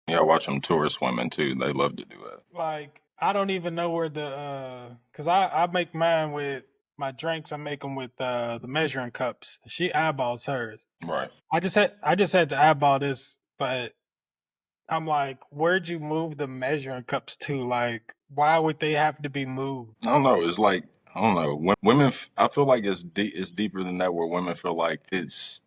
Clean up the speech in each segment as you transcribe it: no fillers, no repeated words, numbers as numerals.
Yeah, I watch them tourist women too. They love to do that. Like I don't even know where cause I make mine with my drinks. I make them with the measuring cups. She eyeballs hers. Right. I just had to eyeball this, but I'm like, where'd you move the measuring cups to? Like, why would they have to be moved? I don't know. It's like I don't know. Women, I feel like it's deeper than that. Where women feel like it's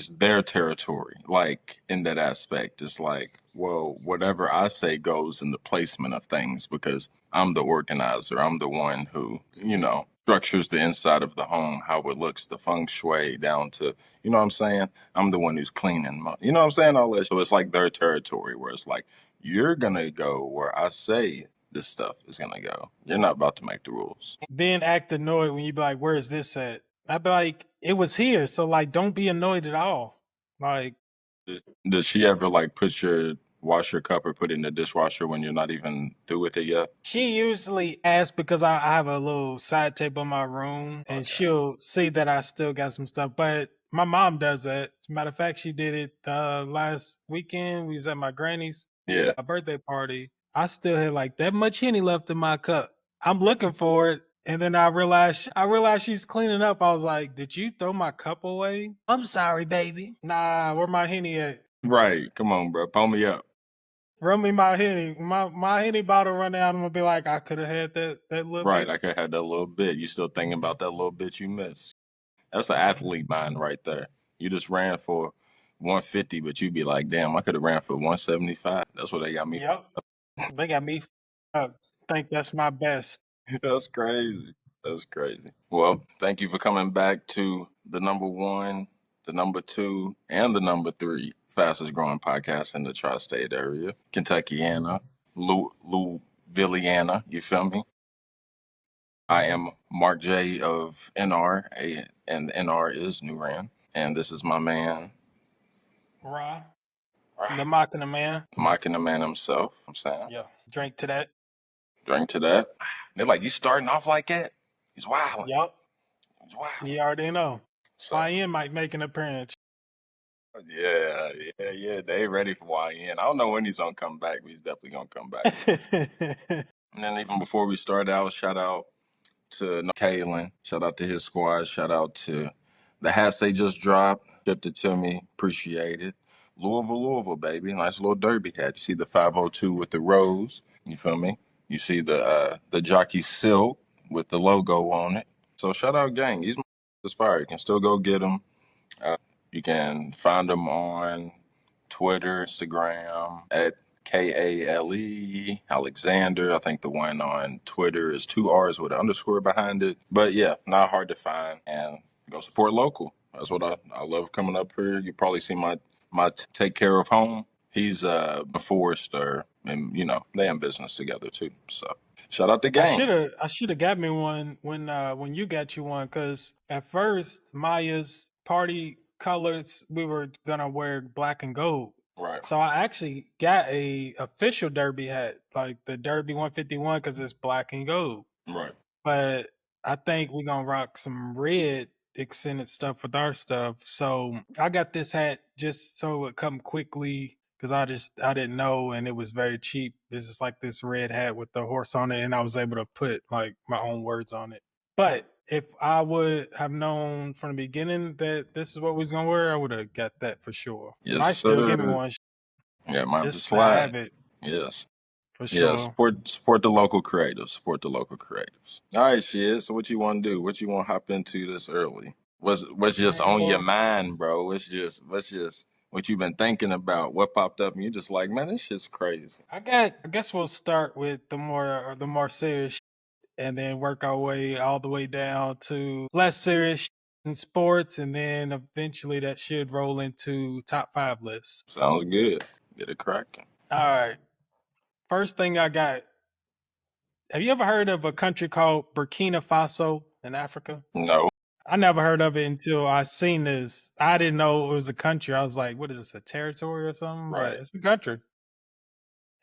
their territory. Like in that aspect, it's like, well, whatever I say goes in the placement of things because I'm the organizer. I'm the one who structures the inside of the home, how it looks, the feng shui down to what I'm saying. I'm the one who's cleaning. You know what I'm saying? All that. So it's like their territory where it's like you're gonna go where I say this stuff is gonna go. You're not about to make the rules. Then act annoyed when you be like, where's this at? I'd be like, it was here. So like, don't be annoyed at all. Like, Does she ever like wash your cup or put it in the dishwasher when you're not even through with it yet? she usually asks because I have a little side table in my room and Okay. she'll see that I still got some stuff. But my mom does that. As a matter of fact, she did it last weekend. We was at my granny's Yeah. a birthday party. I still had like that much Henny left in my cup. I'm looking for it. And then I realized she's cleaning up. I was like, did you throw my cup away? I'm sorry, baby. Nah, where my Henny at? Right. Come on, bro. Pull me up. Run me my Henny. My Henny bottle run out. I'm gonna be like, I could have had that little Right. bit. I could have had that little bit. You still thinking about that little bit you missed. That's an athlete mind right there. You just ran for 150, but you be like, damn, I could have ran for 175. That's what they got me. Yep. They got me up. Think that's my best. That's crazy. That's crazy. Well, thank you for coming back to the number one, the number two, and the number three fastest growing podcast in the tri-state area, Kentuckiana, Louisvilliana. You feel me? I am Mark J of NR, and NR is New Ran, and this is my man, Raw. The mocking the man. mocking the man himself. I'm saying, Yeah. Drink to that. drink to that. They're like, you starting off like that? He's wilding. Yep. He's wild. You already know. So YN might make an appearance. yeah, yeah. They ready for YN. I don't know when he's gonna come back, but he's definitely gonna come back. And then even before we start out, shout out to Kalen. Shout out to his squad. Shout out to the hats they just dropped. Shipped it to me. Appreciate it. Louisville, baby. Nice little derby hat. You see the 502 with the rose. You feel me? You see the jockey silk with the logo on it. So shout out, gang. He's inspired. You can still go get him. You can find them on Twitter, Instagram at KALE Alexander. I think the one on Twitter is two R's with an underscore behind it. But yeah, not hard to find. And go support local. That's what I love coming up here. You probably see my take care of home. He's a forester, and they in business together too. So shout out the I gang. should have I should have got me one when you got you one because at first Maya's party colors we were gonna wear black and gold. Right, So I actually got a official Derby hat, like the Derby 151, because it's black and gold. right. But I think we're gonna rock some red accented stuff with our stuff. So I got this hat just so it would come quickly because I didn't know and it was very cheap. It's just like this red hat with the horse on it, and I was able to put like my own words on it. But if I would have known from the beginning that this is what we was gonna wear, I would have got that for sure. Yes, Might still give me sir. one Yeah, might just just to slide. have it Yes. for Yeah, sure. support the local creatives. Support the local creatives. All right, shit. So what you want to do? What you want to hop into this early? What's just Man, on your well, mind, bro? What's just what you've been thinking about? What popped up and you just like, man, this shit's crazy. I guess we'll start with the more serious and then work our way all the way down to less serious in sports, and then eventually that should roll into top five lists. Sounds good. Get it cracking. All right. First thing I got. Have you ever heard of a country called Burkina Faso in Africa? No. I never heard of it until I seen this. I didn't know it was a country. I was like, what is this, a territory or something? But Right. it's a country.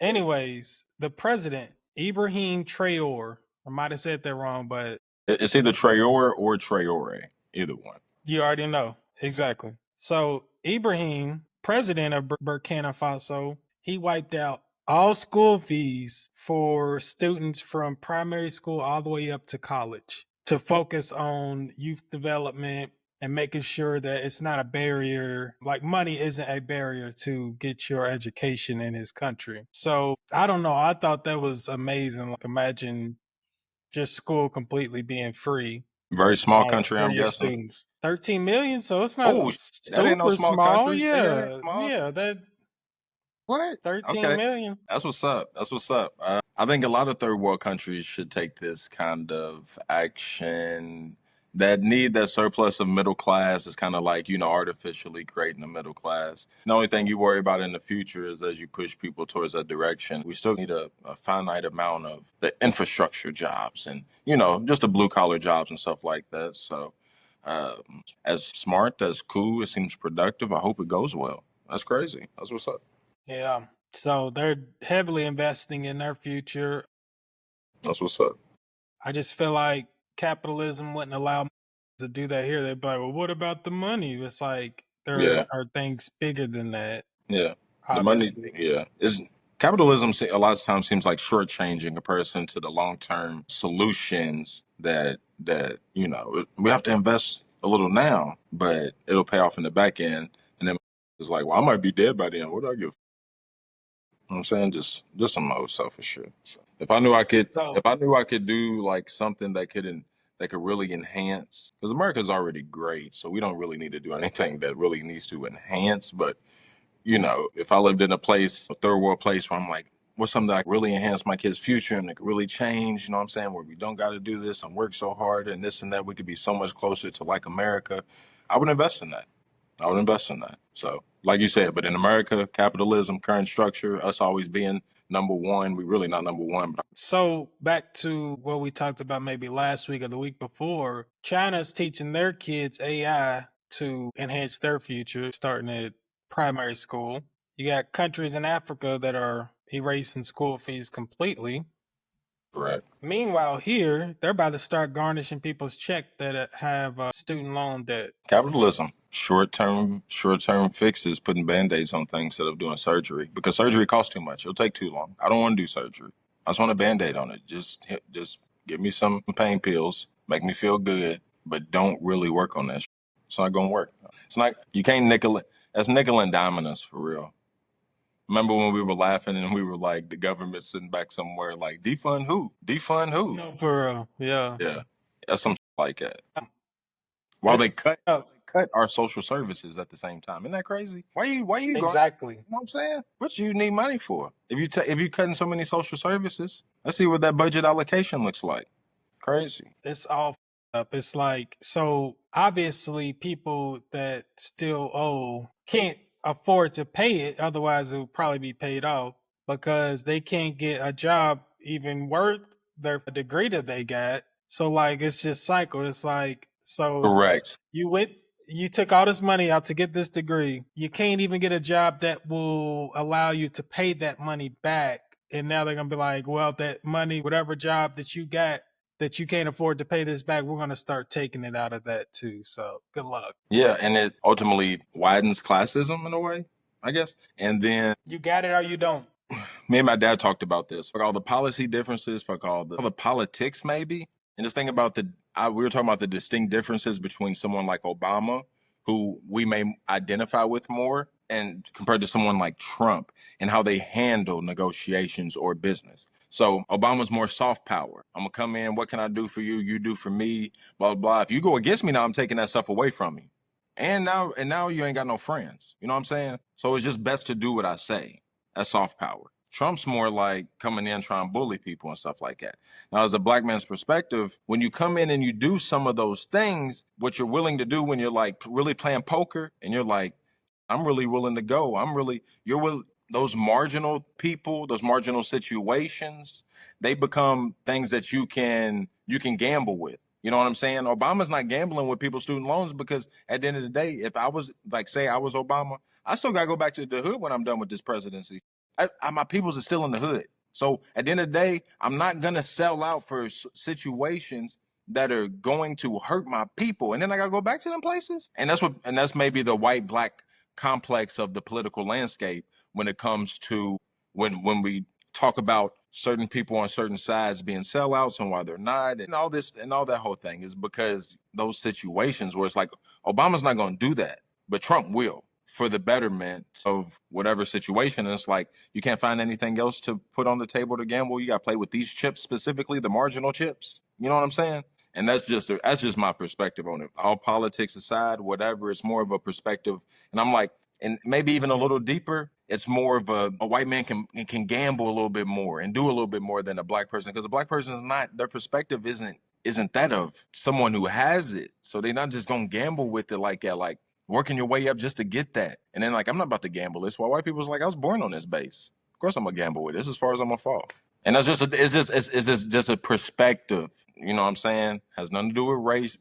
Anyways, the president, Ibrahim Traore, I might have said that wrong, but It's either Traore or Traore. Either one. you already know. Exactly. So Ibrahim president of Burkina Faso, he wiped out all school fees for students from primary school all the way up to college to focus on youth development and making sure that it's not a barrier, like money isn't a barrier to get your education in his country. So I don't know. I thought that was amazing. Like, imagine just school completely being free Very small country, for I'm your guessing. students. 13 million, so it's not Oh, that ain't no super small small. country. Yeah, that ain't Yeah, small. yeah, that What? 13 Okay. million. That's what's up. That's what's up. I think a lot of third world countries should take this kind of action. That need that surplus of middle class is kind of like, artificially creating a middle class. The only thing you worry about in the future is as you push people towards that direction, we still need a finite amount of the infrastructure jobs and, just the blue collar jobs and stuff like that. So, uh, as smart, as cool, it seems productive. I hope it goes well. That's crazy. That's what's up. Yeah. So they're heavily investing in their future. That's what's up. I just feel like capitalism wouldn't allow to do that here. They'd be like, well, what about the money? It's like there Yeah. are things bigger than that, Yeah. The money, obviously. yeah. Is capitalism a lot of times seems like shortchanging a person to the long term solutions that we have to invest a little now, but it'll pay off in the back end. And then it's like, well, I might be dead by then. What do I give? You know what I'm saying? Just some old selfish shit. So So if I knew I could do like something that could really enhance, because America's already great, so we don't really need to do anything that really needs to enhance. But if I lived in a third world place where I'm like, what's something that could really enhance my kids' future and that could really change, you know what I'm saying? Where we don't got to do this and work so hard and this and that, we could be so much closer to like America. I would invest in that. I would invest in that. So, like you said, but in America, capitalism, current structure, us always being number one, we really not number one. But So back to what we talked about maybe last week or the week before, China's teaching their kids AI to enhance their future, starting at primary school. You got countries in Africa that are erasing school fees completely. correct. Meanwhile, here they're about to start garnishing people's check that have student loan debt. Capitalism, short term fixes, putting band-aids on things instead of doing surgery because surgery costs too much. It'll take too long. I don't want to do surgery. I just want a band-aid on it. Just give me some pain pills, make me feel good, but don't really work on that. It's not gonna work. It's not. You can't nickel it. That's nickel and diming us for real. Remember when we were laughing and we were like, the government sitting back somewhere like, defund who? Defund who? No, for yeah. Yeah, that's some like that. Um, While It's they cut uh, cut our social services at the same time. Isn't that crazy? Why you going? exactly. You know what I'm saying? What you need money for? If you cutting so many social services, let's see what that budget allocation looks like. Crazy. It's all up. It's like, so obviously people that still owe can't afford to pay it, otherwise it would probably be paid off because they can't get a job even worth their degree that they got. So like it's just cycle. It's like, Correct. you went you took all this money out to get this degree. You can't even get a job that will allow you to pay that money back. And now they're gonna be like, well, that money, whatever job that you got that you can't afford to pay this back, we're going to start taking it out of that too. So good luck. Yeah, and it ultimately widens classism in a way, I guess. And then You got it or you don't. me and my dad talked about this. Fuck all the policy differences, fuck all the politics, maybe. And just think about we were talking about the distinct differences between someone like Obama, who we may identify with more, and compared to someone like Trump and how they handle negotiations or business. So Obama's more soft power. I'm gonna come in. What can I do for you? You do for me. Blah blah blah. If you go against me now, I'm taking that stuff away from you. And now you ain't got no friends. You know what I'm saying? So it's just best to do what I say. That's soft power. Trump's more like coming in trying to bully people and stuff like that. Now, as a black man's perspective, when you come in and you do some of those things, what you're willing to do when you're like really playing poker and you're like, I'm really willing to go. You're will those marginal people, those marginal situations, they become things that you can gamble with. You know what I'm saying? Obama's not gambling with people's student loans because at the end of the day, if I was like, say I was Obama, I still gotta go back to the hood when I'm done with this presidency. My peoples are still in the hood. So at the end of the day, I'm not gonna sell out for situations that are going to hurt my people, and then I gotta go back to them places. And that's maybe the white black complex of the political landscape when it comes to when we talk about certain people on certain sides being sellouts and why they're not, and all this and all that whole thing is because those situations where it's like Obama's not going to do that, but Trump will for the betterment of whatever situation. And it's like you can't find anything else to put on the table to gamble. You got to play with these chips, specifically the marginal chips. You know what I'm saying? And that's just my perspective on it. All politics aside, whatever, it's more of a perspective. And I'm like, and maybe even a little deeper, it's more of a white man can gamble a little bit more and do a little bit more than a black person, because a black person is not, their perspective isn't that of someone who has it. So they're not just gonna gamble with it like that, like working your way up just to get that. And then like, I'm not about to gamble this. While white people's like, I was born on this base. Of course I'm gonna gamble with this as far as I'm gonna fall. And that's just it's just a perspective. You know what I'm saying? Has nothing to do with race,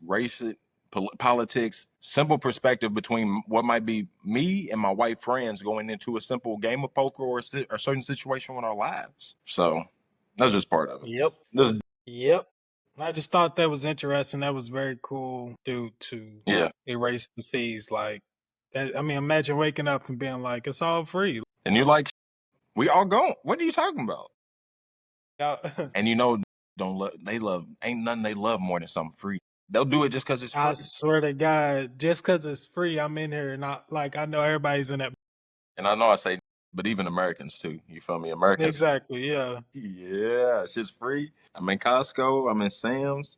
politics. Simple perspective between what might be me and my white friends going into a simple game of poker or a certain situation with our lives. So that's just part of it. Yep. Just, Yep. I just thought that was interesting. That was very cool, dude, to yeah. erase the fees. Like, that, I mean, imagine waking up and being like, it's all free. And you like, we all going. What are you talking about? And you know, ain't nothing they love more than something free. They'll do it just because it's free. I swear to God, just because it's free, I'm in here and I know everybody's in that. And I know I say, but even Americans too. You feel me? Americans. Exactly, yeah. Yeah, it's just free. I'm in Costco. I'm in Sam's.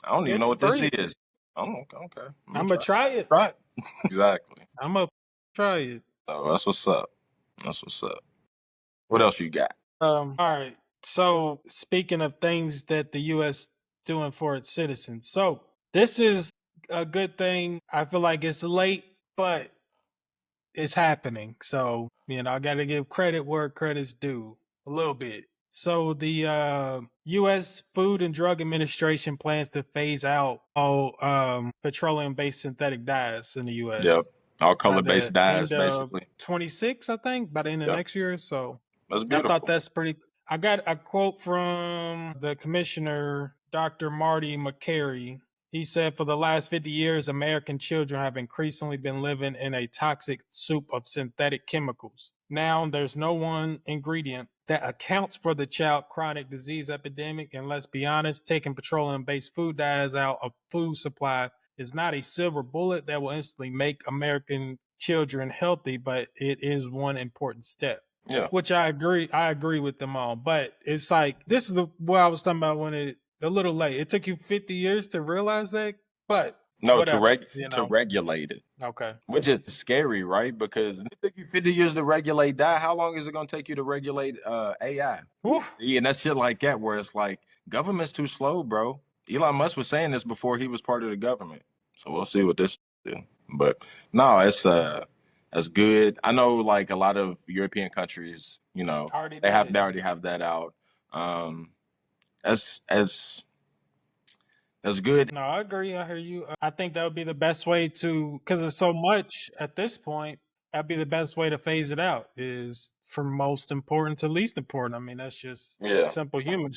I don't even know what free. this is. I'm okay. I'm going to try it. Try it. Exactly. I'm going to try it. So that's what's up. That's what's up. What else you got? All right. So speaking of things that the U.S. doing for its citizens, so this is a good thing. I feel like it's late, but it's happening. So I got to give credit where credit's due a little bit. So the U.S. Food and Drug Administration plans to phase out all petroleum-based synthetic dyes in the U.S. Yep, all color-based dyes, basically. 26, I think, by the end of next year. So that's beautiful. I thought that's pretty. I got a quote from the commissioner, Dr. Marty McCary. He said, for the last 50 years, American children have increasingly been living in a toxic soup of synthetic chemicals. Now, there's no one ingredient that accounts for the child chronic disease epidemic. And let's be honest, taking petroleum-based food dyes out of food supply is not a silver bullet that will instantly make American children healthy, but it is one important step. Yeah. Which I agree. I agree with them all. But it's like, this is what I was talking about when a little late. It took you 50 years to realize that, but no, whatever, to regulate it. Okay. Which is scary, right? Because it took you 50 years to regulate dye. How long is it going to take you to regulate AI? Oof. Yeah, and that's shit like that, where it's like, government's too slow, bro. Elon Musk was saying this before he was part of the government. So we'll see what this do. But no, it's that's good. I know, like, a lot of European countries, they already have that out. That's good. No, I agree. I hear you. I think that would be the best way to, because there's so much at this point. That'd be the best way to phase it out. Is from most important to least important. I mean, that's just simple human.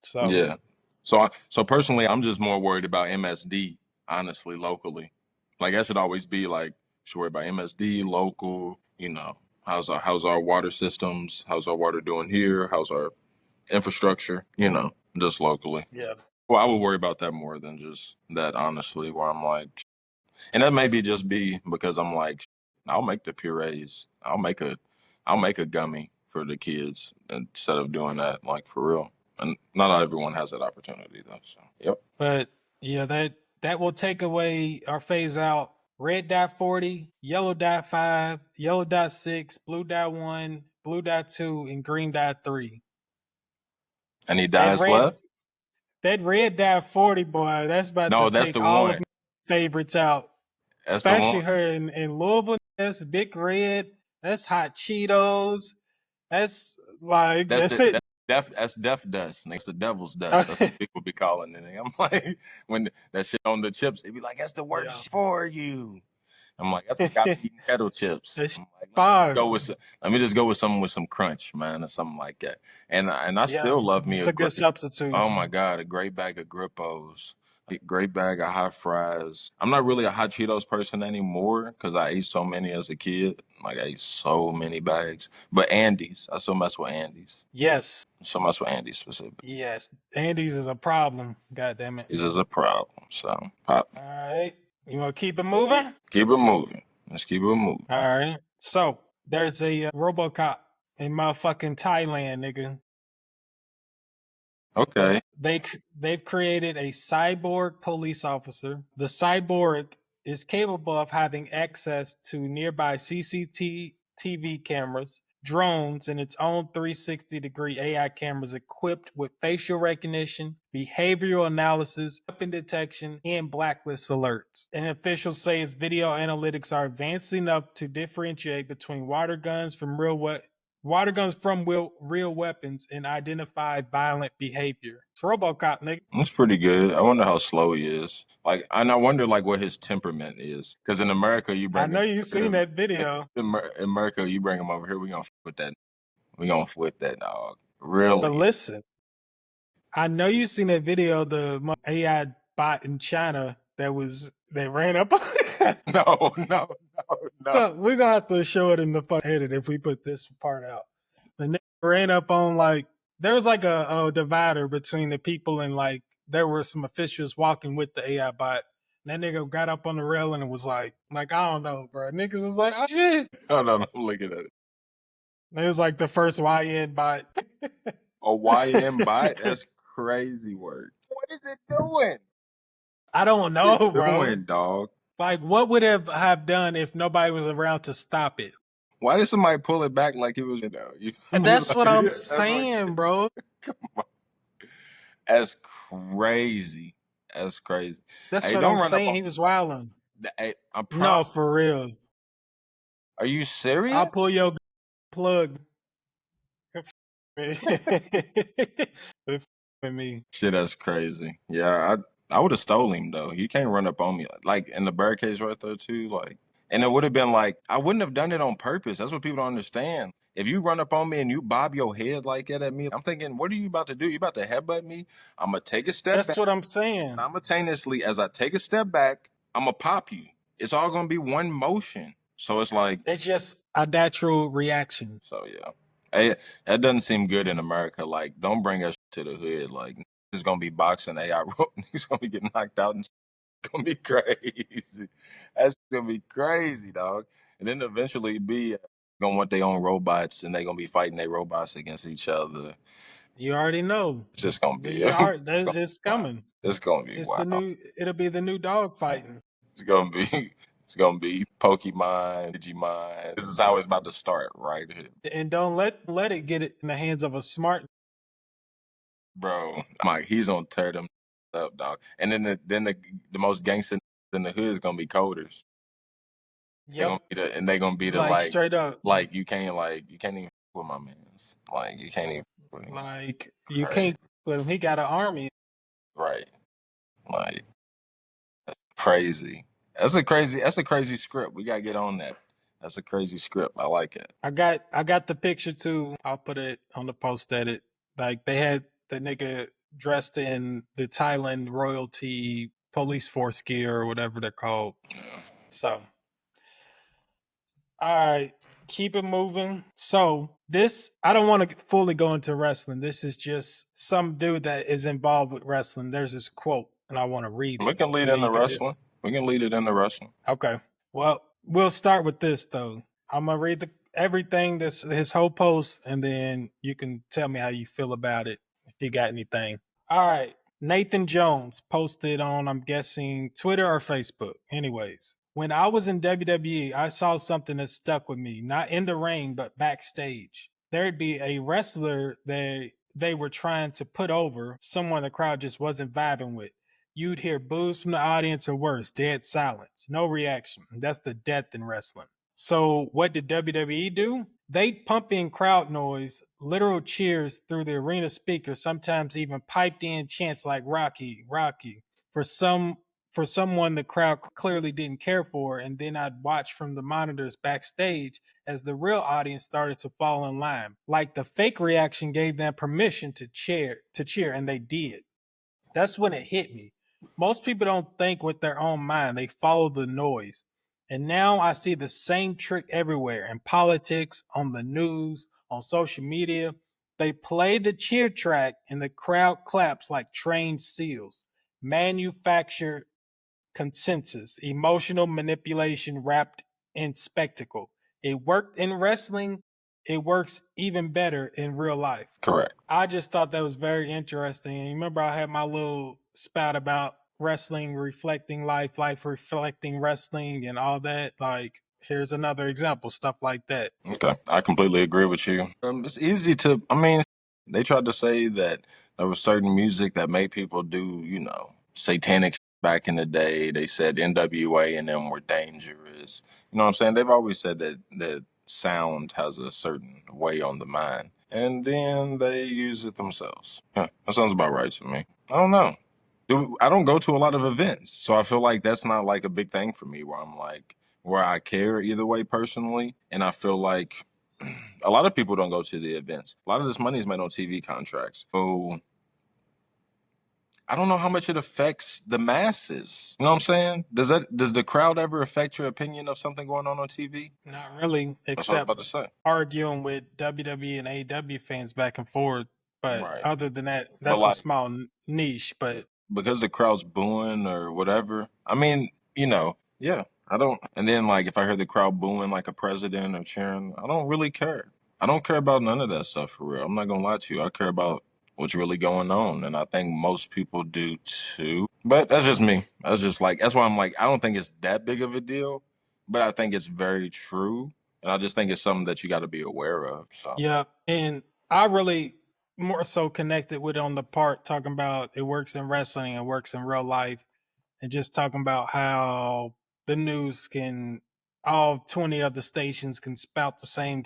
So yeah. So personally, I'm just more worried about MSD. Honestly, locally, like that should always be like, should worry about MSD local. How's our water systems? How's our water doing here? How's our infrastructure? Just locally. Yeah. Well, I would worry about that more than just that, honestly, where I'm like, and that maybe just be because I'm like, I'll make the purees. I'll make a gummy for the kids instead of doing that, like, for real. And not everyone has that opportunity, though. So, yep. But yeah, that will take away or phase out red dot 40, yellow dot 5, yellow dot 6, blue dot 1, blue dot 2, and green dot 3. Any dyes left? That red dot 40, boy, that's about to that's take the all one. of my favorites out. That's Especially the one. her in Louisville. That's Big Red. That's Hot Cheetos. That's like that's it. That's death dust. That's the devil's dust. That's what people be calling it. I'm like, when that shit on the chips, they be like, that's the worst for you. I'm like, that's like I'm eating kettle chips. I'm like, let me just go with something with some crunch, man, or something like that. And I still love me a good substitute. Oh my God, a great bag of Grippos. Great bag of hot fries. I'm not really a hot Cheetos person anymore because I ate so many as a kid. Like I ate so many bags. But Andes, I still mess with Andes. Yes. So mess with Andes specifically. Yes. Andy's is a problem. God damn it. This is a problem. So pop. All right. You want to keep it moving? Keep it moving. Let's keep it moving. All right. So there's a RoboCop in motherfucking Thailand, nigga. Okay. They've created a cyborg police officer. The cyborg is capable of having access to nearby CCTV cameras, drones, and its own 360-degree AI cameras equipped with facial recognition, behavioral analysis, weapon detection, and blacklist alerts. And officials say its video analytics are advanced enough to differentiate between real weapons and identify violent behavior. It's RoboCop, nigga. That's pretty good. I wonder how slow he is. Like, and I wonder like what his temperament is. Because in America, you I bring know him you seen that video, in America, you bring him over here. We gonna f with that. We gonna f with that dog. but Really? listen, I know you seen that video. The AI bot in China that ran up. No, no, no, no. Look, we're gonna have to show it in the fucking edit if we put this part out. The nigga ran up on there was like a divider between the people and there were some officials walking with the AI bot. And that nigga got up on the railing and was I don't know, bro. Niggas was like, oh shit. No, no, no. I'm looking at it. It was like the first YN bot. A YM bot? That's crazy work. What is it doing? I don't What is know, it bro. doing, dog? Like, what would have done if nobody was around to stop it? Why did somebody pull it back like it was, you feel And me? that's what I'm That's like, saying, bro. come on. That's crazy. That's crazy. That's Hey, what don't I'm run up saying. on. He was wilding. Hey, I No, promise. for real. Are you I'll pull serious? your plug. With me. Shit, that's crazy. Yeah, I would have stole him though. You can't run up on me like in the barricades right there too. Like, and it would have been like I wouldn't have done it on purpose. That's what people don't understand. If you run up on me and you bob your head like that at me, I'm thinking, what are you about to do? You about to headbutt me? I'm gonna take a step That's back. what I'm saying. Simultaneously, as I take a step back, I'm gonna pop you. It's all gonna be one motion. So it's like, It's just a natural reaction. so yeah. Hey, that doesn't seem good in America. Like, don't bring us to the hood. Like, it's gonna be boxing AI. He's gonna be getting knocked out, and it's gonna be crazy. That's gonna be crazy, dog. And then eventually, be gonna want their own robots, and they gonna be fighting their robots against each other. You already know. It's just gonna be, You are. it's gonna It's be wild. coming. It's gonna be It's the wild. new. It'll be the new dog fighting. It's gonna be, it's gonna be Pokemon, Digimon. This is how it's about to start right here. And don't let it get it in the hands of a smart. Bro, Mike, he's gonna tear them up, dog. And then the most gangster in the hood is gonna be coders. They Yep. gonna be the and they gonna be the Like straight up. you can't even with my man's. Like you can't even with him. Like you Right. can't put him. He got an army. Right. Like crazy. That's a crazy script. We gotta get on that. That's a crazy script. I like it. I got the picture too. I'll put it on the post edit. Like they had the nigga dressed in the Thailand royalty police force gear or whatever they're called. Yeah. So, all right, keep it moving. So this, I don't want to fully go into wrestling. This is just some dude that is involved with wrestling. There's this quote, and I want to read We it, can lead and then into you can just wrestling. We can lead it into wrestling. okay. Well, we'll start with this though. I'm gonna read everything this his whole post, and then you can tell me how you feel about it if you got anything. All right. Nathan Jones posted on, I'm guessing, Twitter or Facebook. Anyways, when I was in WWE, I saw something that stuck with me, not in the ring, but backstage. There'd be a wrestler they were trying to put over, someone the crowd just wasn't vibing with. You'd hear boos from the audience or worse, dead silence, no reaction. That's the death in wrestling. So what did WWE do? They pump in crowd noise, literal cheers through the arena speakers, sometimes even piped in chants like Rocky, Rocky. For some for someone the crowd clearly didn't care for, and then I'd watch from the monitors backstage as the real audience started to fall in line. Like the fake reaction gave them permission to cheer, and they did. That's when it hit me. Most people don't think with their own mind, they follow the noise. And now I see the same trick everywhere in politics, on the news, on social media. They play the cheer track and the crowd claps like trained seals. Manufactured consensus, emotional manipulation wrapped in spectacle. It worked in wrestling, it works even better in real life. Correct. I just thought that was very interesting. And remember, I had my little spout about wrestling reflecting life, life reflecting wrestling, and all that. Like, here's another example, stuff like that. Okay, I completely agree with you. It's easy to. I mean, they tried to say that there was certain music that made people do, satanic back in the day. They said NWA and them were dangerous. You know what I'm saying? They've always said that sound has a certain way on the mind, and then they use it themselves. Yeah, that sounds about right to me. I don't know. I don't go to a lot of events, so I feel like that's not like a big thing for me. Where I'm like, where I care either way personally, and I feel like a lot of people don't go to the events. A lot of this money is made on TV contracts, so I don't know how much it affects the masses. You know what I'm saying? Does the crowd ever affect your opinion of something going on TV? Not really, That's what I was except about to say. arguing with WWE and AEW fans back and forth. But Right, other than that, but that's a like small niche. But because the crowd's booing or whatever. I mean, yeah, I don't. And then like if I hear the crowd booing like a president or cheering, I don't really care. I don't care about none of that stuff for real. I'm not gonna lie to you. I care about what's really going on, and I think most people do too. But that's just me. That's why I'm like I don't think it's that big of a deal, but I think it's very true, and I just think it's something that you got to be aware of. So yeah, and I really more so connected with it on the part talking about it works in wrestling and works in real life, and just talking about how the news can all 20 other stations can spout the same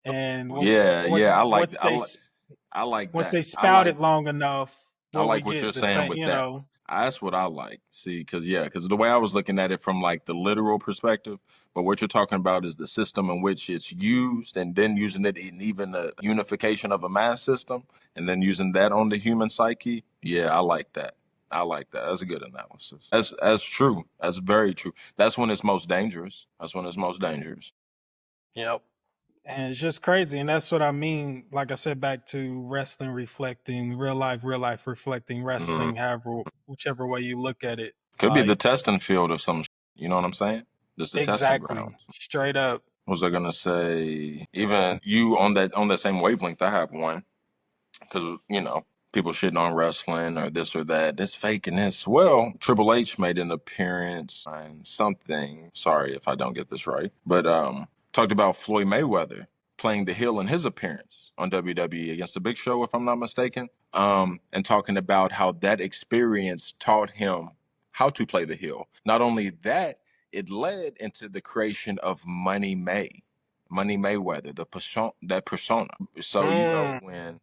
and yeah, once yeah, once they I like once that. they spout it long enough, I what we like what you're get the saying same, with that. That's what I like. See, because the way I was looking at it from like the literal perspective, but what you're talking about is the system in which it's used, and then using it in even the unification of a mass system, and then using that on the human psyche. Yeah, I like that. I like that. That's a good analysis. That's true. That's very true. That's when it's most dangerous. That's when it's most dangerous. Yep. And it's just crazy. And that's what I mean. Like I said, back to wrestling reflecting real life reflecting Mhm. wrestling, however, whichever way you look at it. Could be the Like, testing field of some. You know what I'm saying? Just the testing exactly. ground. Straight up. What was I gonna say? Even you on that same wavelength, I have one because people shitting on wrestling or this or that. This fake and this. Well, Triple H made an appearance on something. Sorry if I don't get this right, but talked about Floyd Mayweather playing the heel in his appearance on WWE against the Big Show, if I'm not mistaken. And talking about how that experience taught him how to play the heel. Not only that, it led into the creation of Money Mayweather, that persona. So Mm, when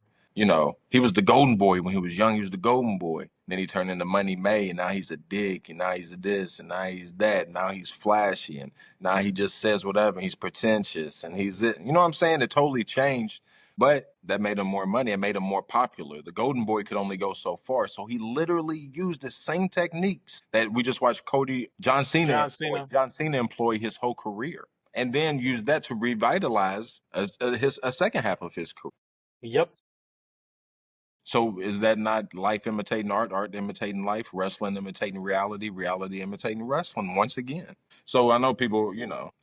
he was the golden boy when he was young. He was the golden boy. Then he turned into Money May, and now he's a dick, and now he's a this, and now he's that. Now he's flashy, and now he just says whatever. He's pretentious, and he's it. You know what I'm saying? It totally changed, but that made him more money. It made him more popular. The golden boy could only go so far, so he literally used the same techniques that we just watched John Cena John employ. Cena. John Cena employ his whole career, and then use that to revitalize a second half of his career. Yep. So is that not life imitating art, art imitating life, wrestling imitating reality, reality imitating wrestling once again? So I know people,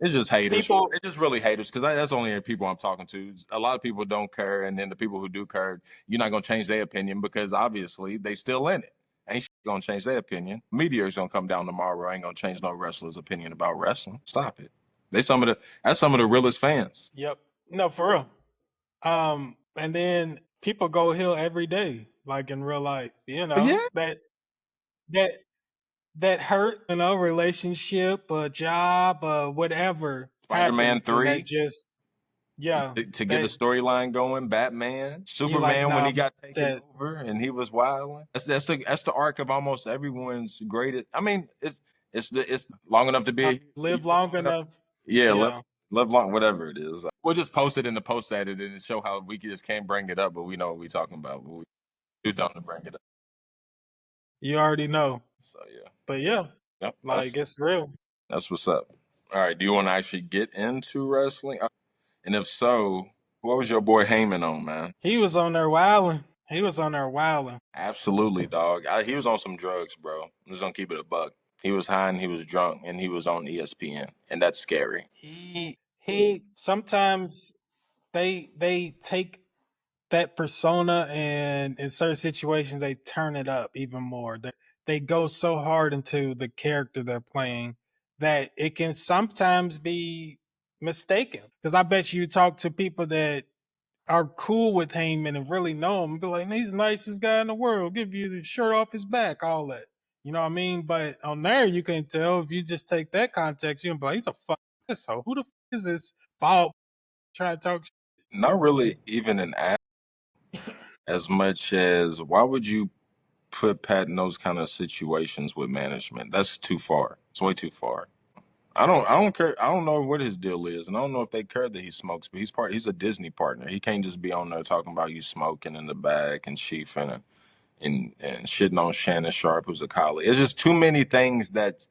it's just haters. People, It's just really haters because that's only the people I'm talking to. A lot of people don't care, and then the people who do care, you're not gonna change their opinion because obviously they still in it. Ain't gonna change their opinion. Meteor's gonna come down tomorrow. Ain't gonna change no wrestler's opinion about wrestling. Stop it. That's some of the realest fans. yep. No, for real. And then people go hill every day, like in real life, But yeah, that that hurt, relationship, a job, whatever Spider-Man happens, and that 3. just, yeah, To get the that storyline going, Batman, you like, Superman when nah, he got taken that over and he was wilding. That's the arc of almost everyone's greatest. I mean, it's long enough to be a hero. You live live long long enough. enough. Yeah, Yeah. live long, whatever it is. We'll just post it in the post edit and show how we just can't bring it up, but we know what we're talking about. But we too dumb to bring it up. You already know. So yeah, But yeah, yep, like it's real. that's what's up. All right, do you want to actually get into wrestling? And if so, what was your boy Heyman on, man? He was on there wilding. He was on there wilding. Absolutely, dog. He was on some drugs, bro. I'm just gonna keep it a buck. He was high and he was drunk and he was on ESPN, and that's scary. He sometimes they take that persona and in certain situations they turn it up even more. They go so hard into the character they're playing that it can sometimes be mistaken. Because I bet you talk to people that are cool with Heyman and really know him, be like, he's the nicest guy in the world. Give you the shirt off his back, all that. You know what I mean? But on there, you can tell if you just take that context, you can be like, he's a fuck asshole. Who the fuck is this bald trying to talk? Not really even an act as much as why would you put Pat in those kind of situations with management? That's too far. It's way too far. I don't care. I don't know what his deal is, and I don't know if they care that he smokes. But he's a Disney partner. He can't just be on there talking about you smoking in the back and chiefing and shitting on Shannon Sharp, who's a colleague. It's just too many things that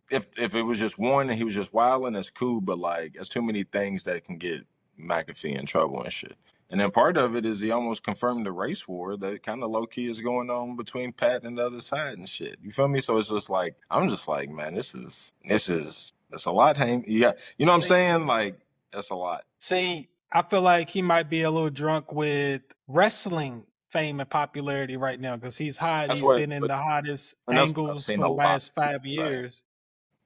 if it was just one and he was just wilding, that's cool. But like, it's too many things that can get McAfee in trouble and shit. And then part of it is he almost confirmed the race war that kind of low key is going on between Pat and the other side and shit. You feel me? So it's just like I'm just like, man, that's a lot. Hank. Yeah, you know what I'm saying? Like that's a lot. See, I feel like he might be a little drunk with wrestling fame and popularity right now because he's hot. That's He's what. been in But the hottest and that's what I've angles seen for a the lot last of people 5 years.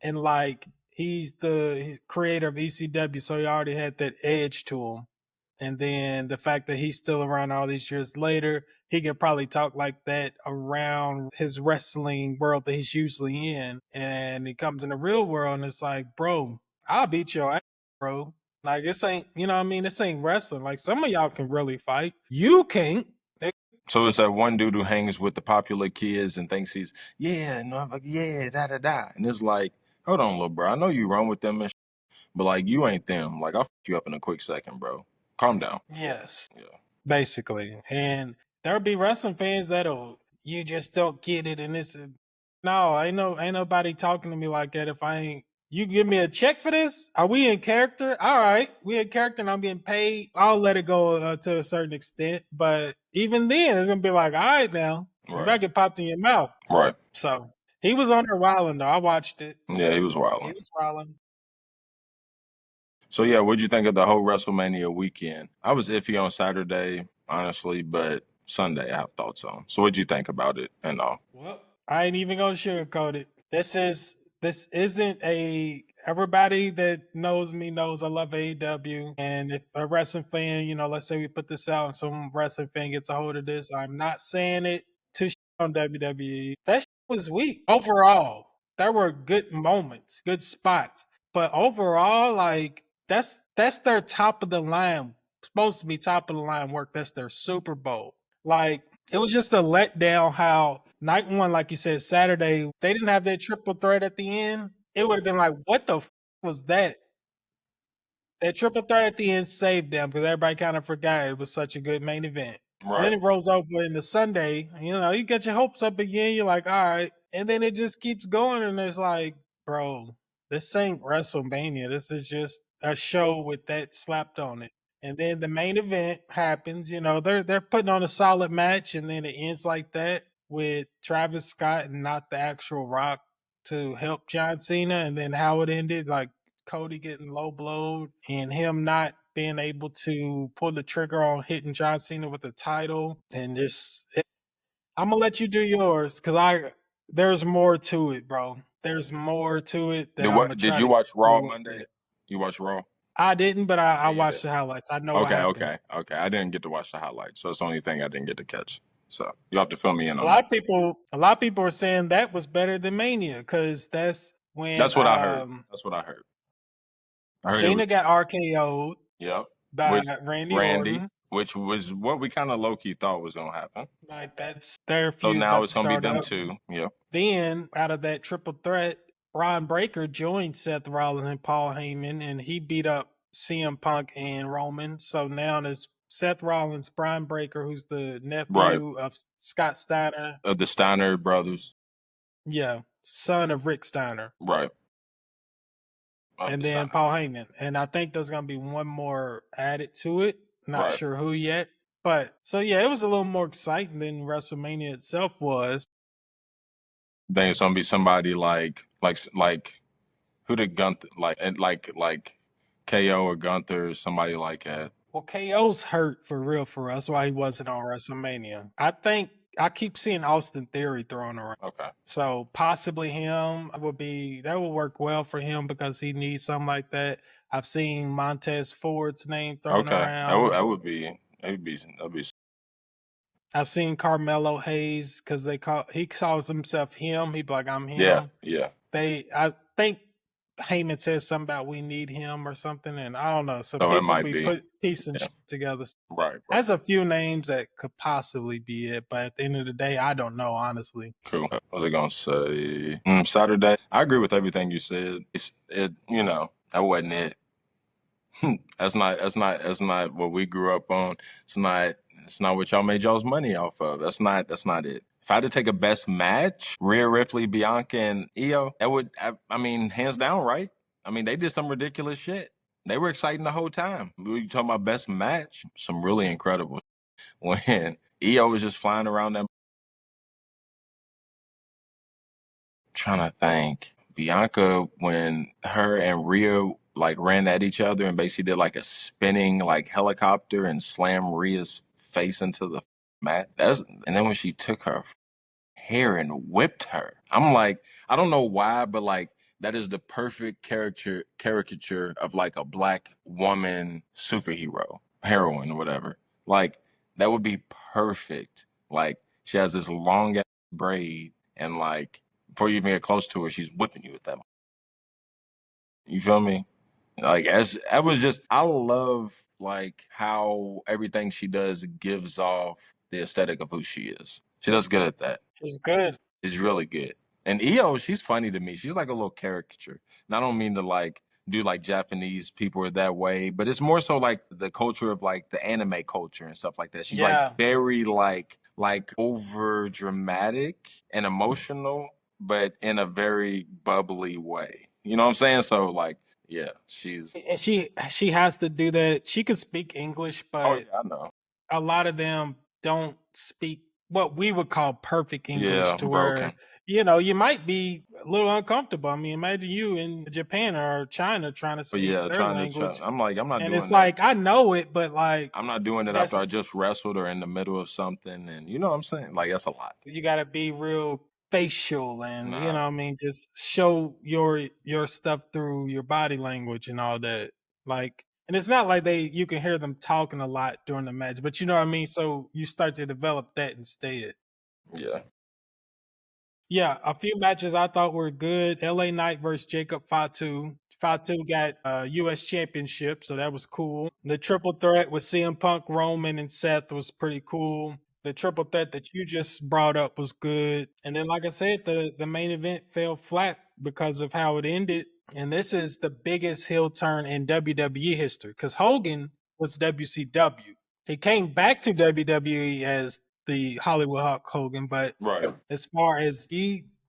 And like he's creator of ECW, so he already had that edge to him. And then the fact that he's still around all these years later, he could probably talk like that around his wrestling world that he's usually in. And he comes in the real world and it's like, bro, I'll beat your ass, bro. Like this ain't, you know what I mean? This ain't wrestling. Like some of y'all can really fight. You can't. So it's that one dude who hangs with the popular kids and thinks he's no, like yeah, da da da, and it's like, hold on, little bro, I know you run with them, and but like you ain't them. Like I'll fuck you up in a quick second, bro. Calm down. Yes. Yeah. Basically. And there'll be wrestling fans that'll you just don't get it and it's no, ain't nobody talking to me like that if I ain't you give me a check for this? Are we in character? All right, we in character and I'm getting paid. I'll let it go to a certain extent, but even then, it's gonna be like, all right, now you Right. better get popped in your mouth. Right. So he was on there wilding though. I watched it. Yeah, he was He wilding. was wilding. So yeah, what'd you think of the whole WrestleMania weekend? I was iffy on Saturday, honestly, but Sunday I have thoughts on. So what'd you think about it and all? Well, I ain't even gonna sugarcoat it. This isn't a everybody that knows me knows I love AEW. And if a wrestling fan, let's say we put this out and some wrestling fan gets a hold of this, I'm not saying it to shit on WWE. That shit was weak. Overall, there were good moments, good spots. But overall, like that's their top of the line, supposed to be top of the line work. That's their Super Bowl. Like it was just a letdown how night one, like you said, Saturday, they didn't have that triple threat at the end. It would have been like, what the was that? That triple threat at the end saved them because everybody kind of forgot it was such a good main event. And then Right. it rolls over into Sunday. You get your hopes up again. You're like, all right. And then it just keeps going. And it's like, bro, this ain't WrestleMania. This is just a show with that slapped on it. And then the main event happens. They're putting on a solid match. And then it ends like that with Travis Scott and not the actual Rock to help John Cena. And then how it ended, like, Cody getting low blowed and him not being able to pull the trigger on hitting John Cena with the title and I'm gonna let you do yours because there's more to it, bro. There's more to it that I'm gonna Did try you to watch get Raw real Monday? quick. You watched Raw? I didn't, but I Yeah, you watched did. the highlights. I know what Okay, happened. okay, okay. I didn't get to watch the highlights, so it's the only thing I didn't get to catch. So you have to fill me in A on lot that. of people, a lot of people are saying that was better than Mania because that's when That's what I heard. That's what I heard. I heard it Cena was. got RKO'd Yep. by Which Randy Randy, Orton. which was what we kind of low key thought was gonna happen. Like that's their So feud's now about to it's gonna be start them up. two. Yep. Then out of that triple threat, Braun Breaker joined Seth Rollins and Paul Heyman, and he beat up CM Punk and Roman. So now there's Seth Rollins, Brian Breaker, who's the Right. nephew of Scott Steiner. Of the Steiner brothers. Yeah, son of Rick Steiner. Right. Of And the then Steiner. Paul Heyman. And I think there's going to be one more added to it. Not Right. sure who yet. But so yeah, it was a little more exciting than WrestleMania itself was. Think it's gonna be somebody like who did Gunther like KO or Gunther or somebody like that. Well, KO's hurt for real. That's why he wasn't on WrestleMania. I think I keep seeing Austin Theory thrown around. Okay. So possibly him that would work well for him because he needs something like that. I've seen Montez Ford's name thrown Okay. around. That'd be I've seen Carmelo Hayes because he calls himself him. He'd be like, I'm him. yeah, yeah. I think Heyman says something about we need him or something, and I don't know. So So it people might be be. piecing Yeah. shit together. Right. There's a few names that could possibly be it, but at the end of the day, I don't know, honestly. Cool. What was I gonna say? Saturday. I agree with everything you said. That wasn't it. That's not what we grew up on. It's not what y'all made y'all's money off of. That's not it. If I had to take a best match, Rhea, Ripley, Bianca, and Io, I mean, hands down, right? I mean, they did some ridiculous shit. They were exciting the whole time. We were talking about best match, some really incredible. When Io was just flying around that. Trying to think. Bianca, when her and Rhea like ran at each other and basically did like a spinning like helicopter and slammed Rhea's face into the mat. And then when she took her hair and whipped her, I'm like, I don't know why, but like that is the perfect caricature of like a black woman superhero, heroine, or whatever. Like that would be perfect. Like she has this long ass braid and like before you even get close to her, she's whipping you with that. You feel me? Like I love like how everything she does gives off the aesthetic of who she is. She does good at that. She's good. It's really good. And Io, she's funny to me. She's like a little caricature. And I don't mean to like do like Japanese people are that way, but it's more so like the culture of like the anime culture and stuff like that. She's like very like over dramatic and emotional, but in a very bubbly way. You know what I'm saying? So like, yeah, And she has to do that. She can speak English, but I know. a lot of them don't speak what we would call perfect English to broken. where you might be a little uncomfortable. I mean, imagine you in Japan or China trying to speak their language. I'm like, I'm not and doing it's that. like I know it, but like I'm not doing it after I just wrestled or in the middle of something, and you know what I'm saying? Like that's a lot. You got to be real facial and Nah. you know what I mean, just show your stuff through your body language and all that. Like, and it's not like you can hear them talking a lot during the match, but you know what I mean. So you start to develop that instead. Yeah. Yeah, a few matches I thought were good. LA Knight versus Jacob Fatu. Fatu got a US championship, so that was cool. The triple threat with CM Punk, Roman, and Seth was pretty cool. The triple threat that you just brought up was good. And then, like I said, the main event fell flat because of how it ended. And this is the biggest heel turn in WWE history because Hogan was WCW. He came back to WWE as the Hollywood Hulk Hogan, but Right. as far as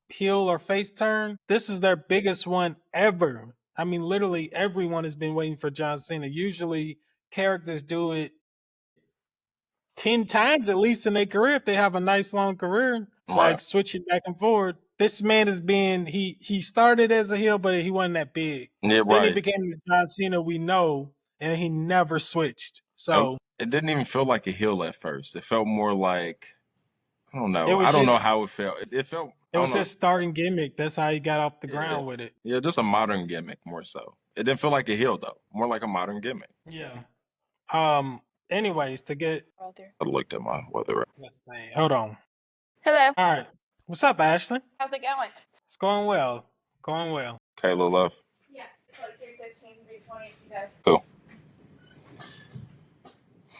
heel or face turn, this is their biggest one ever. I mean, literally everyone has been waiting for John Cena. Usually characters do it 10 times at least in their career if they have a nice long career, like switching back and forward. This man has been he started as a heel, but he wasn't that big. Yeah, Then he became the John Cena we know, and he never switched. So it didn't even feel like a heel at first. It felt more like I don't know. I don't know how it felt. It felt. It was his starting gimmick. That's how he got off the ground with it. Yeah, just a modern gimmick more so. It didn't feel like a heel though. More like a modern gimmick. Yeah. Anyways, to get I looked at my weather. Let's see. Hold on. Hello. All right. What's up, Ashley? How's it going? It's going well. Going well. Kayla left. Yeah, it's like 3:15, 3:20. You guys. Cool.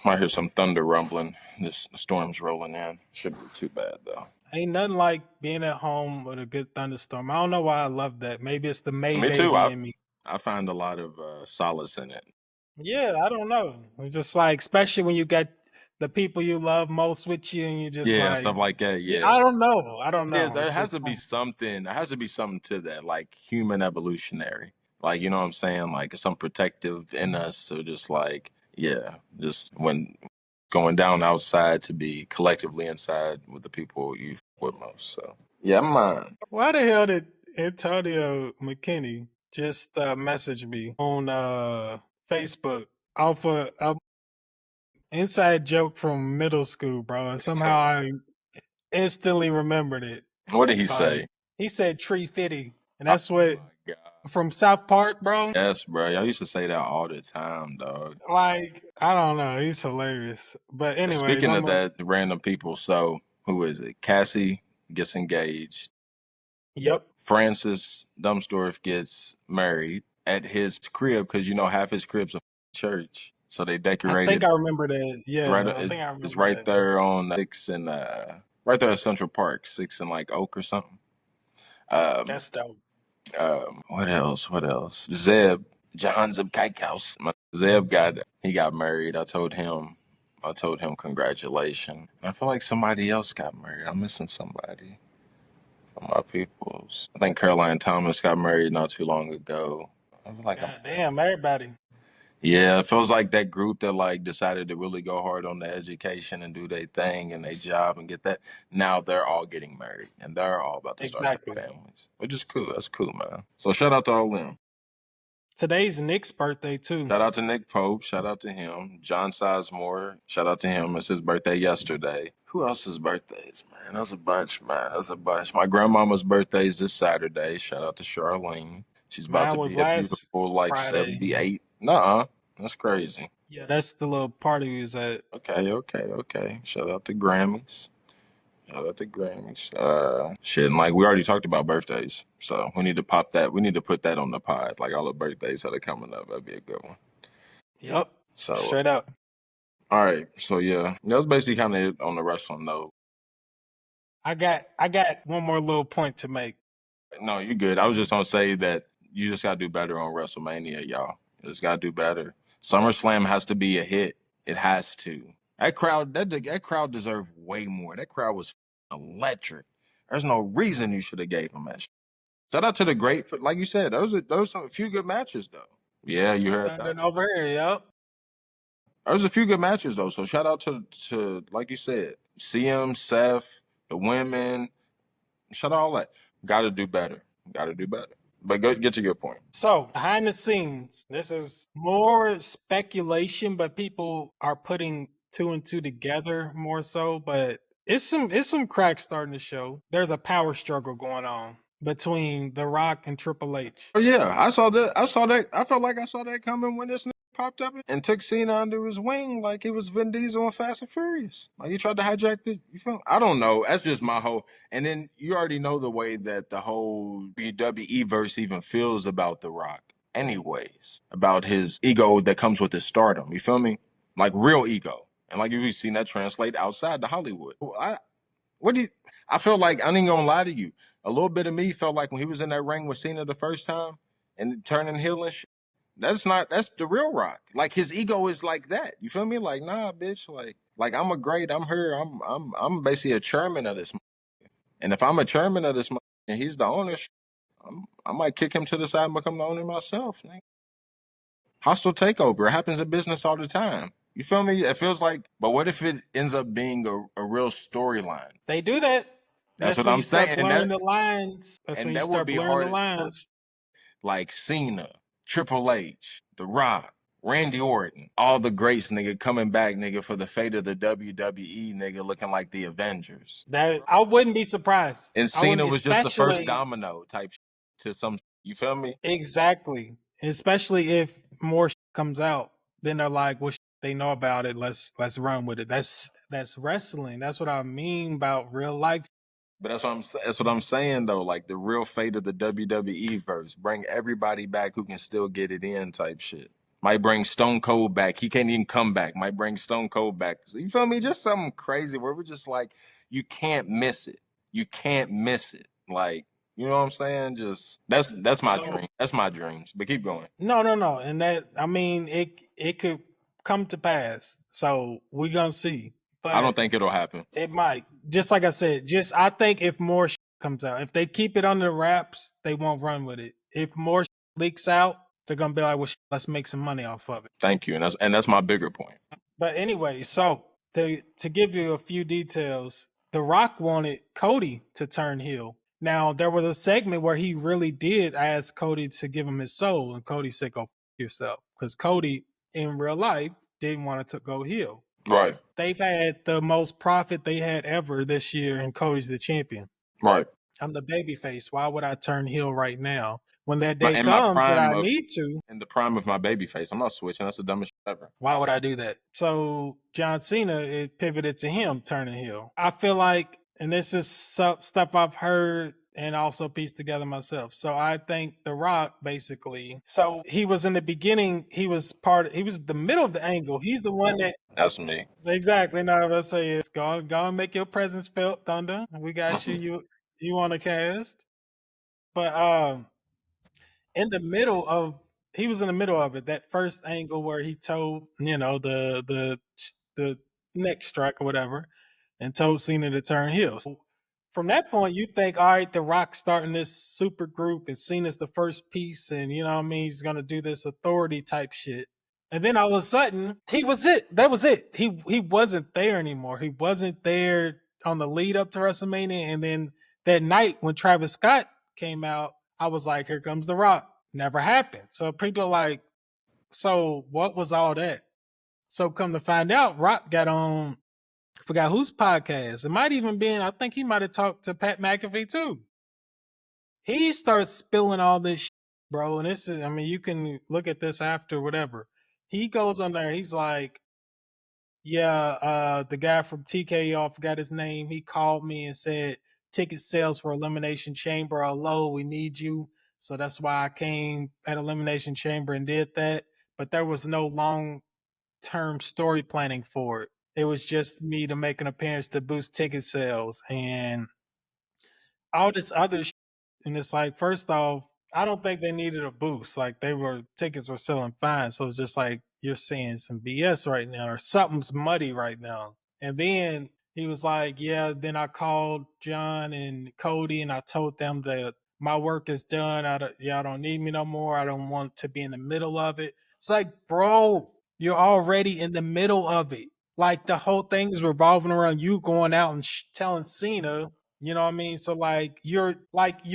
Might hear some thunder rumbling. This storm's rolling in. Shouldn't be too bad though. Ain't nothing like being at home with a good thunderstorm. I don't know why I love that. Maybe it's the May Me baby too. in me. I find a lot of solace in it. Yeah, I don't know. It's just like, especially when you got the people you love most with you, and you just Yeah, like, stuff like that. yeah, Yeah. I don't know. I don't It is. know. There It's has just to be something. There has to be something to that, like human evolutionary. Like you know what I'm saying? Like some protective in us. So just like yeah, just when going down outside to be collectively inside with the people you f- with most. So yeah, mine. why the hell did Antonio McKinney just message me on Facebook off a inside joke from middle school, bro? And somehow I instantly remembered it. What did he Like say? he said tree fitty, and Oh that's what my god. from South Park, bro. Yes, bro. Y'all used to say that all the time, dog. Like I don't know, he's hilarious. But anyways, Speaking I'm of a that, random people. So who is it? Cassie gets engaged. yep. Francis Dumbsdorff gets married at his crib because you know half his crib's a church, so they I think decorated I remember that. right. Yeah, I think I It's remember right that. there on Six and right there at Central Park, Six and like Oak or something. Um, That's dope. what else? What else? Zeb John Zeb Kijkhouse. Zeb got married. I told him congratulations. I feel like somebody else got married. I'm missing somebody from my peoples. I think Caroline Thomas got married not too long ago. I feel like I'm God damn, everybody. yeah, it feels like that group that like decided to really go hard on the education and do their thing and their job and get that. Now they're all getting married and they're all about to start Exactly. their families, which is cool. That's cool, man. So shout out to all them. Today's Nick's birthday too. Shout out to Nick Pope. Shout out to him. John Sizemore. Shout out to him. It's his birthday yesterday. Who else's birthdays, man? There's a bunch, man. There's a bunch. My grandmama's birthday is this Saturday. Shout out to Charlene. She's about Mine to was be a last beautiful, like Friday. 78. Nuh-uh. That's crazy. Yeah, that's the little party we was at. Okay. Shout out to Grammys. Shout out to Grammys. Shit, and like we already talked about birthdays, so we need to pop that. We need to put that on the pod, like all the birthdays that are coming up. That'd be a good one. Yep. So, Straight up. all right. So yeah, that was basically kind of it on the wrestling note. I got one more little point to make. No, you good. I was just gonna say that you just gotta do better on WrestleMania, y'all. You just gotta do better. SummerSlam has to be a hit. It has to. That crowd deserved way more. That crowd was electric. There's no reason you should have gave them that. Shout out to the great, like you said, those a few good matches though. Yeah, you heard that. Standing over here, yep. There was a few good matches though. So shout out to like you said, CM, Seth, the women. Shout out all that. Got to do better. Got to do better. But go get to your point. So behind the scenes, this is more speculation, but people are putting two and two together more so. But it's some cracks starting to show. There's a power struggle going on between The Rock and Triple H. Oh yeah, I saw that. I saw that. I felt like I saw that coming when this nigga popped up and took Cena under his wing like he was Vin Diesel and Fast and Furious. Like he tried to hijack the. You feel? I don't know. That's just my whole. And then you already know the way that the whole WWE verse even feels about The Rock. Anyways, about his ego that comes with his stardom. You feel me? Like real ego. And like you've seen that translate outside to Hollywood. What do you? I feel like I ain't gonna lie to you. A little bit of me felt like when he was in that ring with Cena the first time and turning heel and shit. That's the real Rock. Like his ego is like that. You feel me? Like nah, bitch. Like I'm a great. I'm her. I'm basically a chairman of this. And if I'm a chairman of this, and he's the owner, I might kick him to the side and become the owner myself. Nigga. Hostile takeover. It happens in business all the time. You feel me? It feels like, but what if it ends up being a real storyline? They do that. That's That's what when I'm you start saying. blurring the lines. That's when And you that would start be blurring the hard. lines. Like Cena, Triple H, The Rock, Randy Orton, all the greats, nigga, coming back, nigga, for the fate of the WWE, nigga, looking like the Avengers. That I wouldn't be surprised. And I wouldn't Cena be, was just the first especially domino type to some. You feel me? exactly, especially if more comes out, then they're like, "Well, they know about it. Let's run with it." That's wrestling. That's what I mean about real life. But that's what I'm saying though. Like the real fate of the WWE verse, bring everybody back who can still get it in type shit. Might bring Stone Cold back. He can't even come back. Might bring Stone Cold back. So you feel me? Just something crazy where we're just like, you can't miss it. You can't miss it. Like You know what I'm saying? Just that's my dream. That's my dreams. But keep going. No, and that I mean it could come to pass. So we're gonna see. But I don't think it'll happen. it might. Just like I said, I think if more comes out, if they keep it under wraps, they won't run with it. If more leaks out, they're gonna be like, well, let's make some money off of it. Thank you, and that's my bigger point. But anyway, so to give you a few details, The Rock wanted Cody to turn heel. Now there was a segment where he really did ask Cody to give him his soul, and Cody said, "Go f- yourself," because Cody in real life didn't want it to go heel. Right. They've had the most profit they had ever this year, and Cody's the champion. Right. I'm the babyface. Why would I turn heel right now? When that My- day in my comes that prime I of- need to, In the prime of my baby face, I'm not switching. That's the dumbest shit ever. why would I do that? So John Cena, it pivoted to him turning heel. I feel like, and this is stuff I've heard and also pieced together myself. So I think The Rock basically, so he was in the beginning, he was the middle of the angle. He's the one that, That's me. exactly. Now I say is go and make your presence felt, Thunder. We got you. You want to cast, but in the middle of he was in the middle of it. That first angle where he told the neck strike or whatever, and told Cena to turn heel. So from that point, you think, all right, The Rock's starting this super group, and Cena's the first piece, and you know what I mean, he's gonna do this authority type shit. And then all of a sudden, he was it. That was it. He wasn't there anymore. He wasn't there on the lead up to WrestleMania, and then that night when Travis Scott came out, I was like, here comes The Rock. Never happened. So people are like, so what was all that? So come to find out, Rock got on, I forgot whose podcast. It might even been, I think he might have talked to Pat McAfee too. He starts spilling all this shit, bro. And this is, I mean, you can look at this after, whatever. He goes on there, he's like, yeah, the guy from TKO, I forgot his name. He called me and said ticket sales for Elimination Chamber are low. We need you. So that's why I came at Elimination Chamber and did that. But there was no long term story planning for it. It was just me to make an appearance to boost ticket sales and all this other shit. And it's like, first off, I don't think they needed a boost. Like tickets were selling fine. So it's just like you're saying some BS right now or something's muddy right now. And then he was like, yeah, then I called John and Cody and I told them that my work is done. Y'all don't need me no more. I don't want to be in the middle of it. It's like, bro, you're already in the middle of it. Like the whole thing is revolving around you going out and telling Cena, you know what I mean? So you're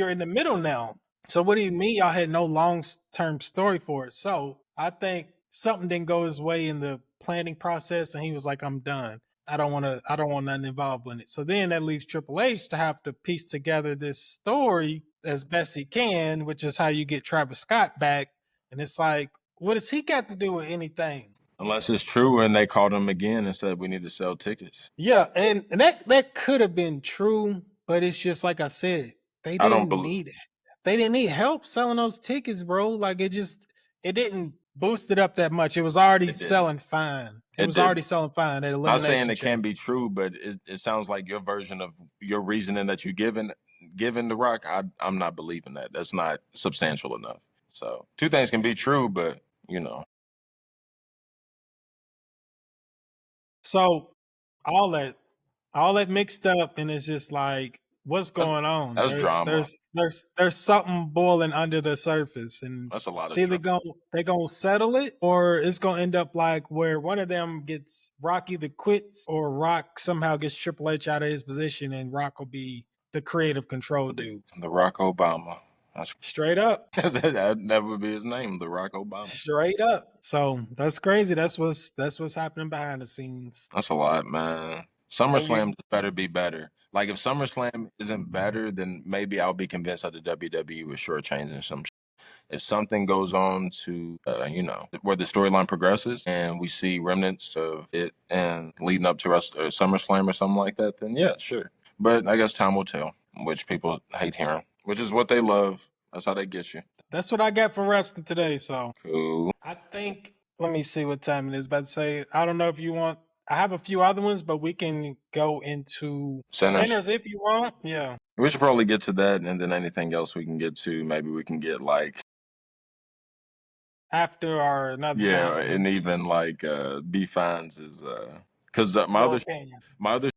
in the middle now. So what do you mean y'all had no long term story for it? So I think something didn't go his way in the planning process, and he was like, "I'm done. I don't want nothing involved in it." So then that leaves Triple H to have to piece together this story as best he can, which is how you get Travis Scott back. And it's like, what does he got to do with anything? Unless it's true and they called him again and said we need to sell tickets. Yeah, and that could have been true, but it's just like I said, they I don't didn't believe need it. They didn't need help selling those tickets, bro. Like it didn't boost it up that much. It was already it didn't. selling fine. It It was already didn't. selling fine at I'm not saying Elimination it Chamber. can be true, but it sounds like your version of your reasoning that you given The Rock. I'm not believing that. That's not substantial enough. So two things can be true, but you know. So all that mixed up, and it's just like, what's going on? That's drama. There's something boiling under the surface, and That's a lot of see drama. they're gonna settle it, or it's gonna end up like where one of them gets Rock either quits or Rock somehow gets Triple H out of his position, and Rock will be the creative control dude. The Rock Obama. That's Straight up. that'd never be his name, The Rock Obama. Straight up. So that's crazy. That's what's happening behind the scenes. That's a lot, man. SummerSlam just better be better. Like if SummerSlam isn't better, then maybe I'll be convinced that the WWE was shortchanging some. If something goes on to, where the storyline progresses and we see remnants of it and leading up to SummerSlam or something like that, then yeah, sure. But I guess time will tell, which people hate hearing, which is what they love. That's how they get you. That's what I got for wrestling today. So Cool. I think, let me see what time it is. About to say, I don't know if you want I have a few other ones, but we can go into Sinners. Sinners if you want. Yeah. We should probably get to that, and then anything else we can get to. Maybe we can get like After or another yeah, time. and even like B Fines is because Your opinion. my other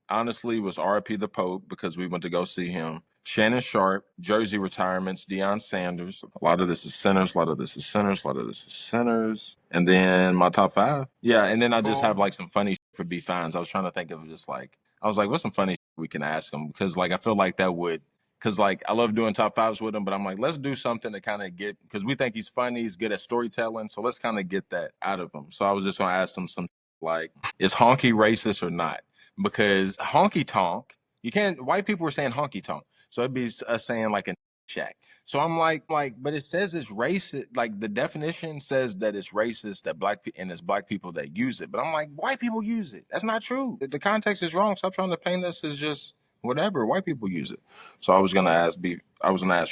honestly was RIP the Pope because we went to go see him. Shannon Sharp, Jersey Retirements, Deion Sanders. A lot of this is Sinners. A lot of this is Sinners. A lot of this is Sinners. And then my top five. Yeah, and then I just have Cool. like some funny for B Fines. I was trying to think of just like I was like, what's some funny we can ask him because like I feel like that would because like I love doing top fives with him, but I'm like, let's do something to kind of get because we think he's funny, he's good at storytelling, so let's kind of get that out of him. So I was just gonna ask him some like, is honky racist or not? Because honky tonk, you can't. White people were saying honky tonk, so it'd be us saying like a shack. So I'm like, but it says it's racist. Like the definition says that it's racist that black people and it's black people that use it. But I'm like, white people use it. That's not true. The context is wrong. Stop trying to paint us as just whatever. White people use it. So I was gonna ask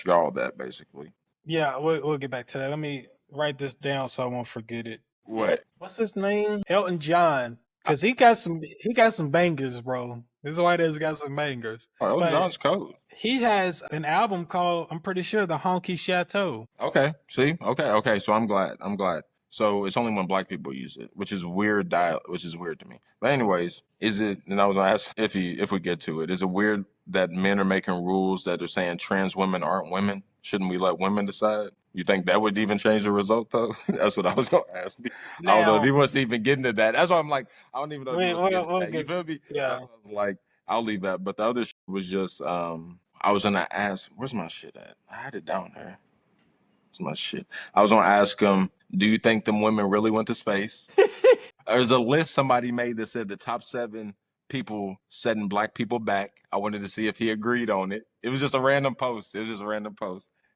y'all that basically. Yeah, we'll get back to that. Let me write this down so I won't forget it. What? What's his name? Elton John. Cause he got some bangers, bro. This white ass got some bangers. Oh, Elton But John's code. he has an album called, I'm pretty sure, The Honky Chateau. Okay. See. Okay. So I'm glad. So it's only when black people use it, which is weird which is weird to me. But anyways, is it? And I was gonna ask if we get to it, is it weird that men are making rules that are saying trans women aren't women? Shouldn't we let women decide? You think that would even change the result though? That's what I was gonna ask. I don't know if Now, he wants to even get into that. That's why I'm like, I don't even know if he wants to get into we'll that. You get, feel me? yeah. That's why I was like, I'll leave that. But the other was just, I was gonna ask, where's my shit at? I had it down there. It's my shit. I was gonna ask him, do you think them women really went to space? There's a list somebody made that said the top 7 people setting black people back. I wanted to see if he agreed on it. It was just a random post.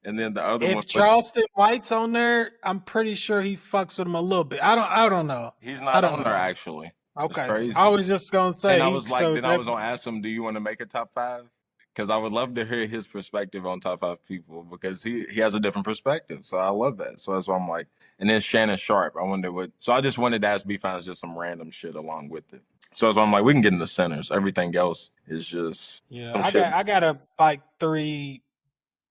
And then the other one If was Charleston White's on there, I'm pretty sure he fucks with him a little bit. I don't know. he's I not don't on there know. actually. It's Okay. I crazy. was just gonna And I say was like, then I was gonna ask him, do you want to make a top 5? Because I would love to hear his perspective on top 5 people because he has a different perspective. So I love that. So that's why I'm like, and then Shannon Sharp. I wonder what. So I just wanted to ask B Fines just some random shit along with it. So that's why I'm like, we can get into centers. Everything else is just yeah, some shit, I got a like 3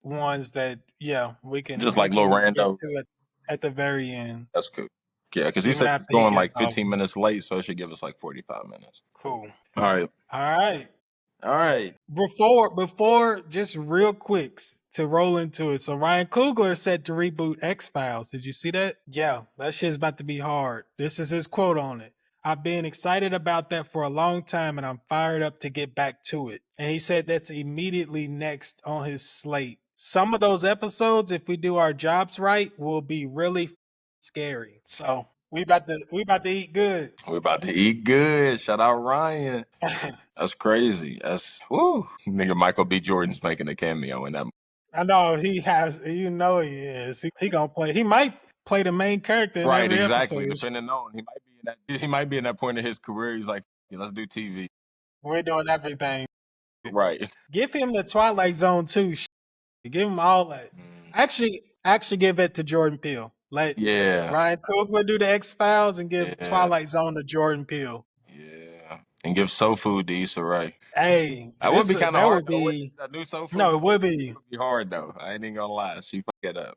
ones that just we like little can get randos. to it at the very end. That's cool. Yeah, because he Even said he's after he going gets like off. 15 minutes late, so it should give us like 45 minutes. Cool. All right. All right. All right. Before just real quick to roll into it. So Ryan Coogler said to reboot X-Files. Did you see that? Yeah, that shit's about to be hard. This is his quote on it. I've been excited about that for a long time and I'm fired up to get back to it. And he said that's immediately next on his slate. Some of those episodes, if we do our jobs right, will be really scary. So we about to eat good. We're about to eat good. Shout out Ryan. That's crazy. That's woo. Nigga Michael B. Jordan's making a cameo in that. I know he has. You know he is. He gonna play. He might play the main character in Right, every exactly. episode. Depending on he might be in that point of his career. He's like, yeah, let's do TV. We're doing everything. Right. Give him the Twilight Zone too. Give him all that. Actually, give it to Jordan Peele. Let Yeah. Ryan Coogler do the X Files and give Yeah. Twilight Zone to Jordan Peele. Yeah. And give Soul Food to Issa Rae. Hey, That would be kind of that hard would though. Wouldn't be it? That new Soul Food no, it would be. would be hard though. I ain't even gonna lie. She fucked it up.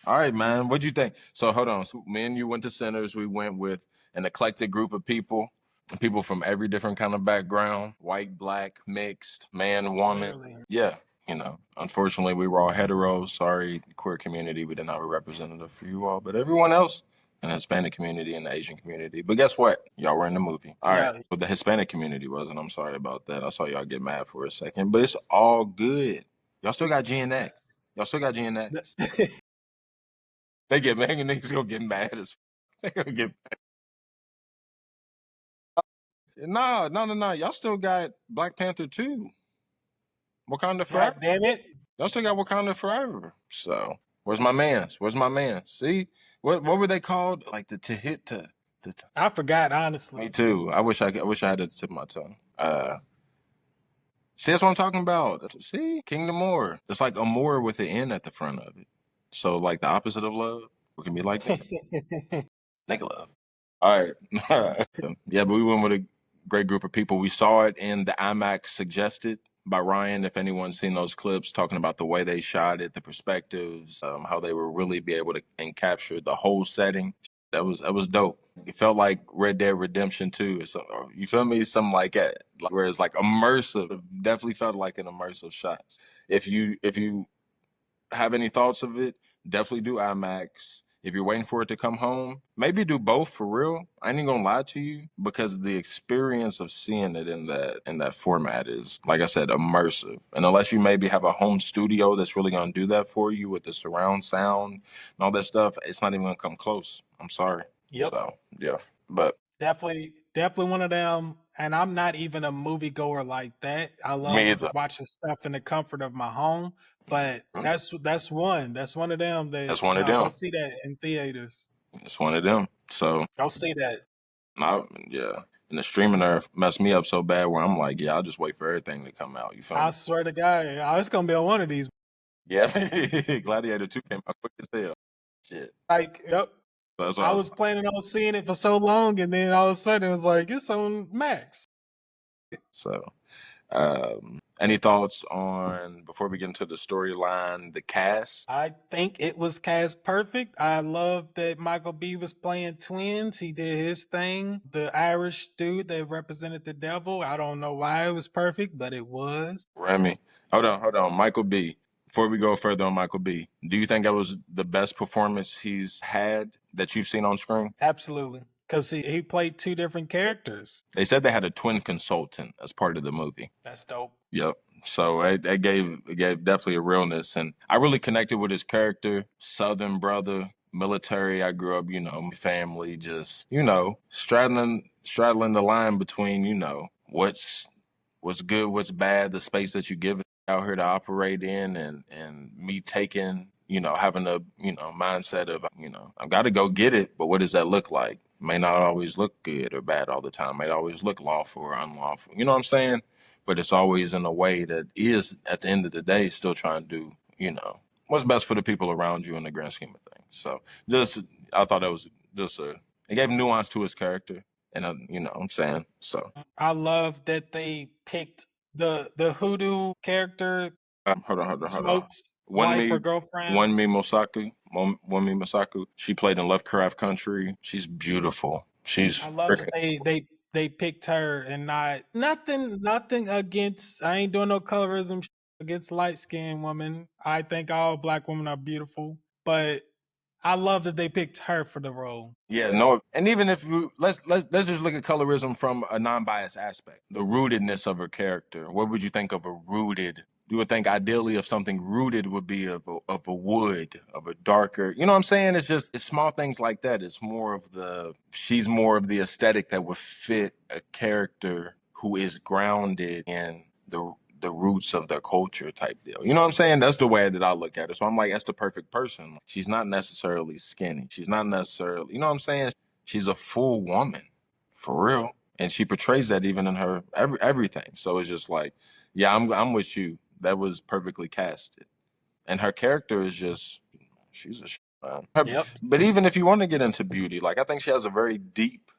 All right, man. What'd you think? So hold on. So me and you went to Centers. We went with an eclectic group of people from every different kind of background, white, black, mixed, man, woman. Literally. Yeah, unfortunately, we were all heteros. Sorry, queer community. We didn't have a representative for you all, but everyone else, and the Hispanic community and the Asian community. But guess what? Y'all were in the movie. All right. Yeah. But the Hispanic community wasn't. I'm sorry about that. I saw y'all get mad for a second, but it's all good. Y'all still got GNX. Y'all still got GNX. They get mad and niggas gonna get mad as they gonna get mad. No. Y'all still got Black Panther 2. Wakanda Forever. God damn it. Y'all still got Wakanda Forever. So where's my mans? See? What were they called? Like the Tahita. I forgot, honestly. Me too. I wish I had it at the tip of my tongue. See, that's what I'm talking about. See? Kingdom More. It's like Amor with an N at the front of it. So like the opposite of love. It can be like that. Nigga love. All right. Yeah, but we went with a great group of people. We saw it in the IMAX suggested by Ryan. If anyone's seen those clips talking about the way they shot it, the perspectives, how they were really be able to and capture the whole setting. That was dope. It felt like Red Dead Redemption 2 or something. Or, you feel me? Something like that. Where it's like immersive. It definitely felt like an immersive shot. If you have any thoughts of it, definitely do IMAX. If you're waiting for it to come home, maybe do both for real. I ain't even gonna lie to you because the experience of seeing it in that format is, like I said, immersive. And unless you maybe have a home studio that's really gonna do that for you with the surround sound and all that stuff, it's not even gonna come close. I'm sorry. Yep. So yeah, but Definitely one of them. And I'm not even a moviegoer like that. I me love either. watching stuff in the comfort of my home. But Mhm. that's one. That's one of them that That's one of no, go them. see that in theaters. It's one of them. So Go see that. yeah. And the streaming earth messed me up so bad where I'm like, yeah, I'll just wait for everything to come out. You feel I me? swear to God, it's gonna be on one of these. Yeah. Gladiator 2 came out quick as hell. Shit. Like, yep. So that's what I I was was planning on seeing it for so long, and then all of a sudden it was like it's on Max. so any thoughts on before we get into the storyline, the cast? I think it was cast perfect. I love that Michael B was playing twins. He did his thing. The Irish dude that represented the devil. I don't know why it was perfect, but it was. Remy. Hold on. Michael B. Before we go further on Michael B, do you think that was the best performance he's had that you've seen on screen? Absolutely. Because he played two different characters. They said they had a twin consultant as part of the movie. That's dope. Yep. So it gave definitely a realness, and I really connected with his character, Southern brother, military. I grew up, family, just straddling the line between what's good, what's bad, the space that you give it out here to operate in, and me taking, having a mindset of I've got to go get it, but what does that look like? May not always look good or bad all the time. May always look lawful or unlawful. You know what I'm saying? But it's always in a way that is, at the end of the day, still trying to do, what's best for the people around you in the grand scheme of things. So just, I thought that was just it gave nuance to his character. And, what I'm saying? So, I love that they picked the hoodoo character, hold on. Smoke's wife or Wunmi, girlfriend. Wunmi Mosaku. She played in Lovecraft Country. She's beautiful. She's I love that freaking. they picked her and not nothing against. I ain't doing no colorism against light skinned women. I think all black women are beautiful, but I love that they picked her for the role. Yeah, no, and even if you let's just look at colorism from a non-biased aspect, the rootedness of her character. What would you think of a rooted? You would think ideally of something rooted would be of a wood, of a darker. You know what I'm saying? It's small things like that. She's more of the aesthetic that would fit a character who is grounded in the roots of their culture type deal. You know what I'm saying? That's the way that I look at it. So I'm like, that's the perfect person. She's not necessarily skinny. She's not necessarily, you know what I'm saying? She's a full woman, for real, and she portrays that even in her everything. So it's just like, yeah, I'm with you. That was perfectly casted, and her character is just, she's man. Yep. But even if you want to get into beauty, like I think she has a very deep,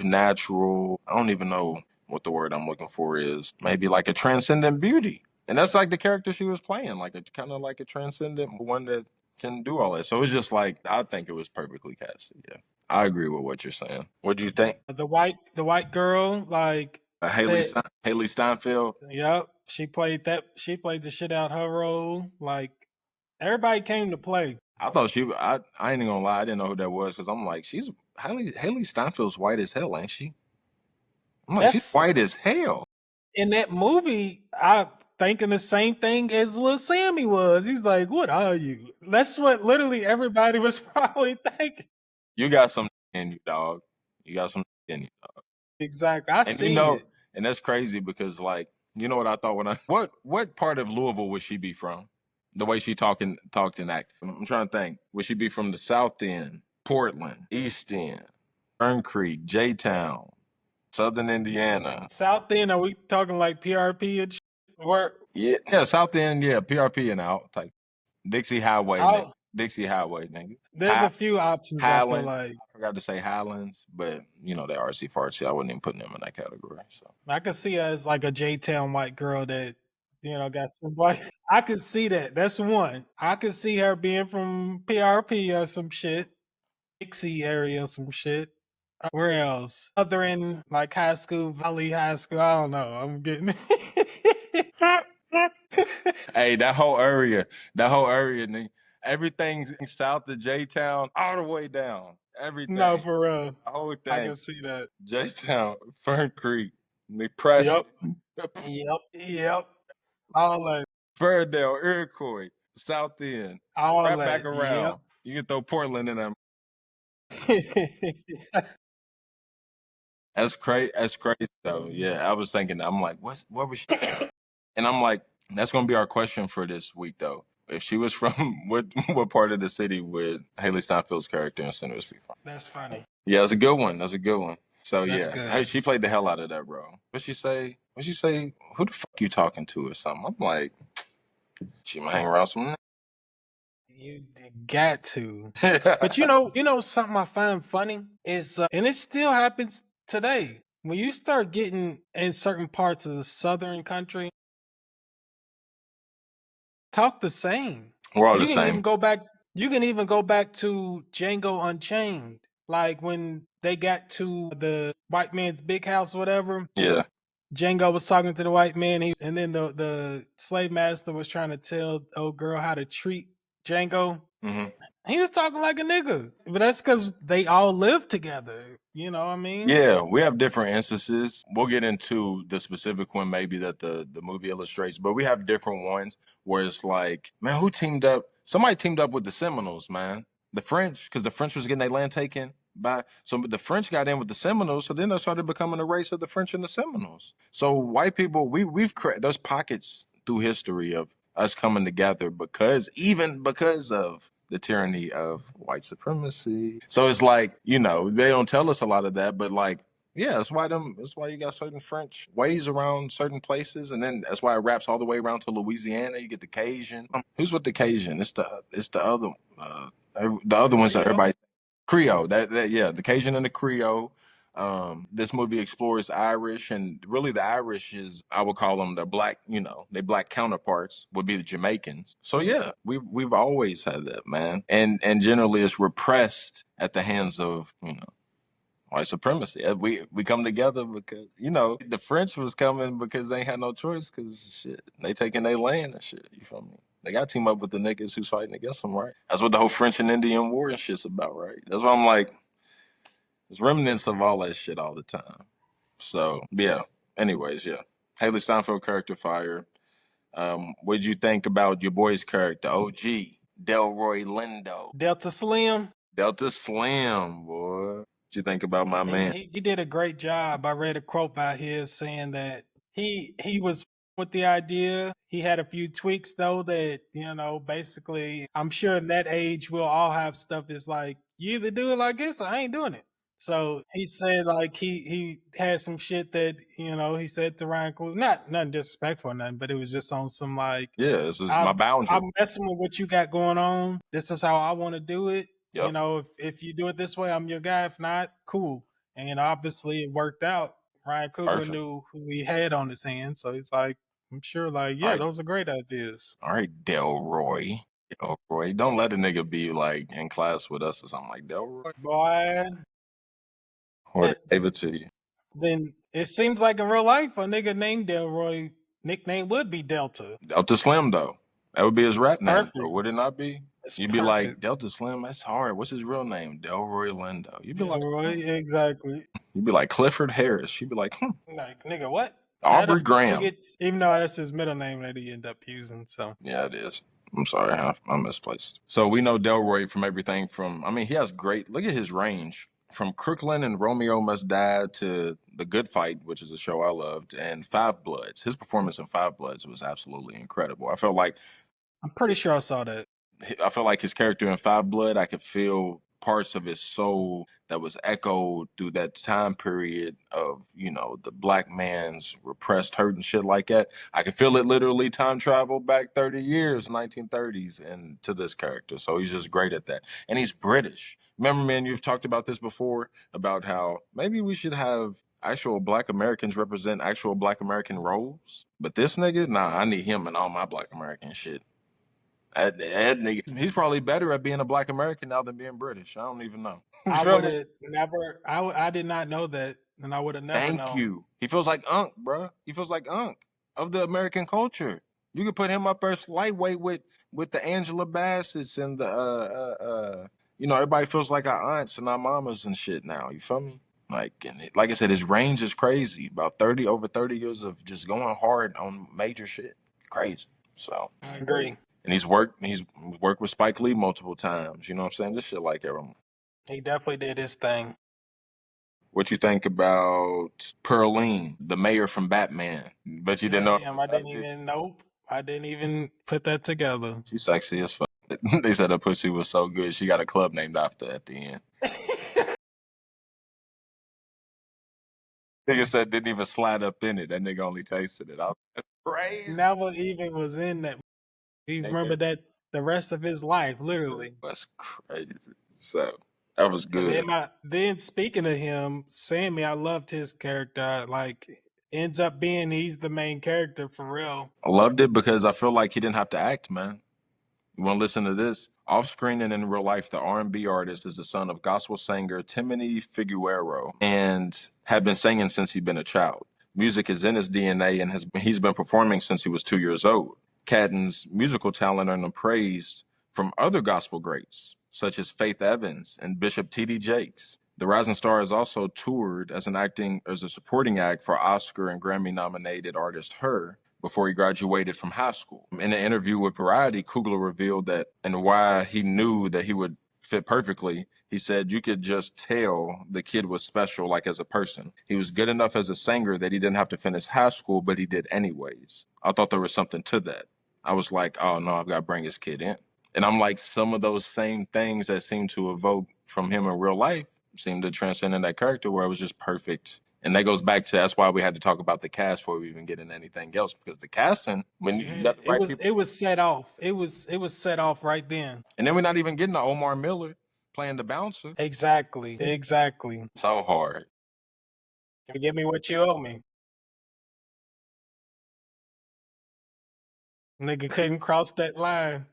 natural. I don't even know what the word I'm looking for is. Maybe like a transcendent beauty, and that's like the character she was playing, like a kind of like a transcendent one that can do all that. So it's just like I think it was perfectly casted. Yeah, I agree with what you're saying. What do you think? The white girl, like that. Haley Steinfeld. Yep. She played the shit out her role. Like everybody came to play. I thought I ain't even gonna lie. I didn't know who that was because I'm like, she's Haley Steinfeld's white as hell, ain't she? I'm like, she's That's white as hell. in that movie. I thinking the same thing as Lil Sammy was. He's like, "What are you?" That's what literally everybody was probably thinking. You got some in you, dog. You got some in you. Exactly. I And seen it. and that's crazy because like, you know what I thought when I what part of Louisville would she be from? The way she talked and act. I'm trying to think. Would she be from the South End, Portland, East End, Fern Creek, J Town, Southern Indiana? South End. Are we talking like PRP and shit? Where Yeah, South End, yeah, PRP and out type. Dixie Highway, I Dixie Highway, nigga. There's a few options. I feel Highlands. like I forgot to say Highlands, but you know they artsy fartsy. I wouldn't even put them in that category. So I could see her as like a J Town white girl that got some white. I could see that. That's one. I could see her being from PRP or some shit, Dixie area or some shit. Where else? Other in like high school, Valley High School. I don't know. I'm getting. hey, that whole area, nigga. Everything's south of J Town, all the way down. No, Everything, for real. the whole I thing. can see that. J Town, Fern Creek, Preston, Yep. Yep. All that. Fairdale, Iroquois, South End. All Wrap back that. Yep. around. You can throw Portland in there. That's crazy though. Yeah, I was thinking. I'm like, what was she? And I'm like, that's gonna be our question for this week though. If she was from what part of the city would Haley Steinfeld's character in Synopsis be from? That's funny. Yeah, that's a good one. That's a good one. So That's yeah, hey, good. she played the hell out of that, bro. What she say? What she say? Who the fuck you talking to or something? I'm like, she might hang around some. You got to. But something I find funny is, and it still happens today. When you start getting in certain parts of the southern country, talk the same. We're all the You can same. even go back. You can even go back to Django Unchained, like when they got to the white man's big house, or whatever. Yeah. Django was talking to the white man, and then the slave master was trying to tell the old girl how to treat Django. Mm-hmm. He was talking like a nigga, but that's because they all live together. You know what I mean? Yeah, we have different instances. We'll get into the specific one maybe that the movie illustrates, but we have different ones where it's like, man, who teamed up? Somebody teamed up with the Seminoles, man. The French, because the French was getting their land taken by. So the French got in with the Seminoles, so then they started becoming a race of the French and the Seminoles. So white people, we've created there's pockets through history of us coming together because of the tyranny of white supremacy. So it's like, they don't tell us a lot of that, but like, yeah, that's why you got certain French ways around certain places, and then that's why it wraps all the way around to Louisiana. You get the Cajun. Who's with the Cajun? It's the other the other ones that Creole? everybody Creole. That yeah, the Cajun and the Creole. This movie explores Irish, and really the Irish is, I would call them the black, they black counterparts would be the Jamaicans. So yeah, we've always had that, man, and generally it's repressed at the hands of white supremacy. We come together because the French was coming because they ain't had no choice because shit they taking their land and shit. You feel me? They got to team up with the niggas who's fighting against them, right? That's what the whole French and Indian War and shit's about, right? That's why I'm like, there's remnants of all that shit all the time. So yeah. Anyways, yeah. Haley Steinfeld character fire. What'd you think about your boy's character, OG Delroy Lindo? Delta Slim. Delta Slim, boy. What you think about my man? He did a great job. I read a quote by his saying that he was with the idea. He had a few tweaks though that, basically I'm sure in that age we'll all have stuff that's like, you either do it like this or I ain't doing it. So he said like he had some shit that, he said to Ryan Coogler, not nothing disrespectful or nothing, but it was just on some like, Yeah, this is my boundary. I'm messing with what you got going on. This is how I want to do it. Yep. If you do it this way, I'm your guy. If not, cool. And obviously it worked out. Ryan Coogler Perfect. knew who he had on his hands. So he's like, I'm sure like, yeah, Right. those are great ideas. All right, Delroy. Delroy. Don't let a nigga be like in class with us or something like Delroy. Boy. Or they gave it to you. Then it seems like in real life, a nigga named Delroy nickname would be Delta. Delta Slim though. That would be his rap It's name, perfect. bro. Would it not be? It's You'd be like, Delta Slim, that's hard. What's his real name? Delroy Lindo. You'd be Delroy, exactly. You'd be like Clifford Harris. You'd be like, Like, nigga, what? Aubrey Graham. Even though that's his middle name that he ended up using. So yeah, it is. I'm sorry, I'm misplaced. So we know Delroy from everything from, he has great, look at his range. From Crooklyn and Romeo Must Die to The Good Fight, which is a show I loved, and Five Bloods. His performance in Five Bloods was absolutely incredible. I'm pretty sure I saw that. I felt like his character in Five Blood, I could feel parts of his soul that was echoed through that time period of, you know, the black man's repressed hurt and shit like that. I can feel it literally time travel back 30 years, 1930s, and to this character. So he's just great at that. And he's British. Remember, man, you've talked about this before about how maybe we should have actual black Americans represent actual black American roles. But this nigga, nah, I need him in all my black American shit. That nigga, he's probably better at being a black American now than being British. I don't even know. You I feel would me? have never. I did not know that, and I would have never Thank known. you. He feels like Unc, bro. He feels like Unc of the American culture. You could put him up there lightweight with the Angela Bassett's and the you know, everybody feels like our aunts and our mamas and shit now. You feel me? Like, and like I said, his range is crazy. About 30 years of just going hard on major shit. Crazy. So I agree. and he's worked with Spike Lee multiple times. You know what I'm saying? This shit like everyone. He definitely did his thing. What you think about Pearline, the mayor from Batman? But you didn't know. Damn, I didn't even know. I didn't even put that together. She's sexy as fuck. They said her pussy was so good she got a club named after at the end. Nigga said didn't even slide up in it. That nigga only tasted it. That's crazy. Never even was in that. He remembered that the rest of his life, literally. That's crazy. So that was good. And then speaking of him, Sammy, I loved his character. Like, ends up being he's the main character for real. I loved it because I feel like he didn't have to act, man. You want to listen to this? Off screen and in real life, the R&B artist is the son of gospel singer Timothy Figueroa and had been singing since he'd been a child. Music is in his DNA and he's been performing since he was 2 years old. Cadden's musical talent earned him praise from other gospel greats, such as Faith Evans and Bishop T.D. Jakes. The rising star has also toured as a supporting act for Oscar and Grammy-nominated artist Her before he graduated from high school. In an interview with Variety, Coogler revealed that and why he knew that he would fit perfectly. He said you could just tell the kid was special, like as a person. He was good enough as a singer that he didn't have to finish high school, but he did anyways. I thought there was something to that. I was like, oh no, I've got to bring this kid in. And I'm like, some of those same things that seem to evoke from him in real life seem to transcend in that character where it was just perfect. And that goes back to that's why we had to talk about the cast before we even get into anything else, because the casting, when you got the right people, it was set off. It was set off right then. and then we're not even getting to Omar Miller playing the bouncer. Exactly. So hard. Give me what you owe me. Nigga couldn't cross that line.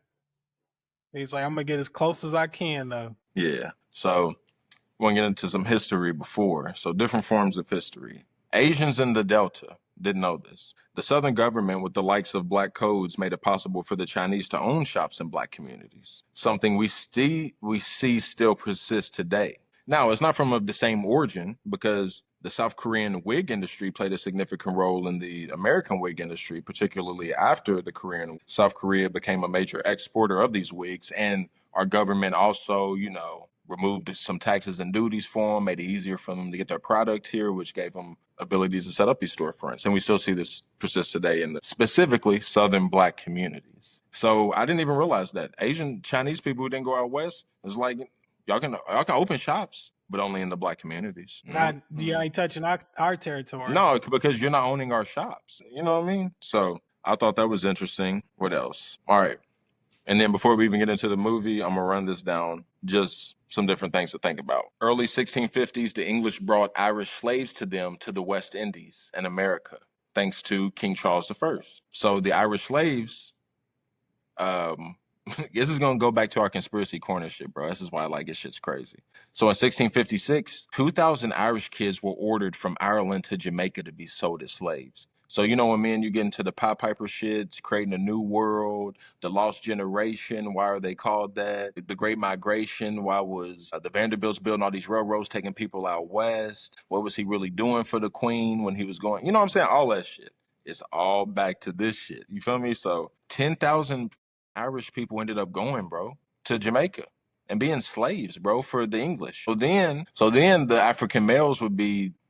He's like, I'm gonna get as close as I can though. Yeah. So we're going to get into some history before. So different forms of history. Asians in the Delta didn't know this. The Southern government, with the likes of black codes, made it possible for the Chinese to own shops in black communities. Something we see still persists today. Now, it's not from the same origin because the South Korean wig industry played a significant role in the American wig industry, particularly after the Korean. South Korea became a major exporter of these wigs, and our government also, you know, removed some taxes and duties for them, made it easier for them to get their product here, which gave them abilities to set up these storefronts. And we still see this persist today in specifically Southern black communities. So I didn't even realize that Asian Chinese people who didn't go out west is like, y'all can open shops, but only in the black communities. You ain't touching our territory. No, because you're not owning our shops. You know what I mean? So I thought that was interesting. What else? All right. And then before we even get into the movie, I'm going to run this down. Just some different things to think about. Early 1650s, the English brought Irish slaves to the West Indies and America, thanks to King Charles I. So the Irish slaves, this is going to go back to our conspiracy corner shit, bro. This is why I like this shit's crazy. So in 1656, 2,000 Irish kids were ordered from Ireland to Jamaica to be sold as slaves. So, you know, when me and you get into the Pied Piper shit, creating a new world, the lost generation, why are they called that? The Great Migration, why was the Vanderbilts building all these railroads, taking people out west? What was he really doing for the queen when he was going? You know what I'm saying? All that shit. It's all back to this shit. You feel me? So 10,000 Irish people ended up going, bro, to Jamaica and being slaves, bro, for the English. So then the African males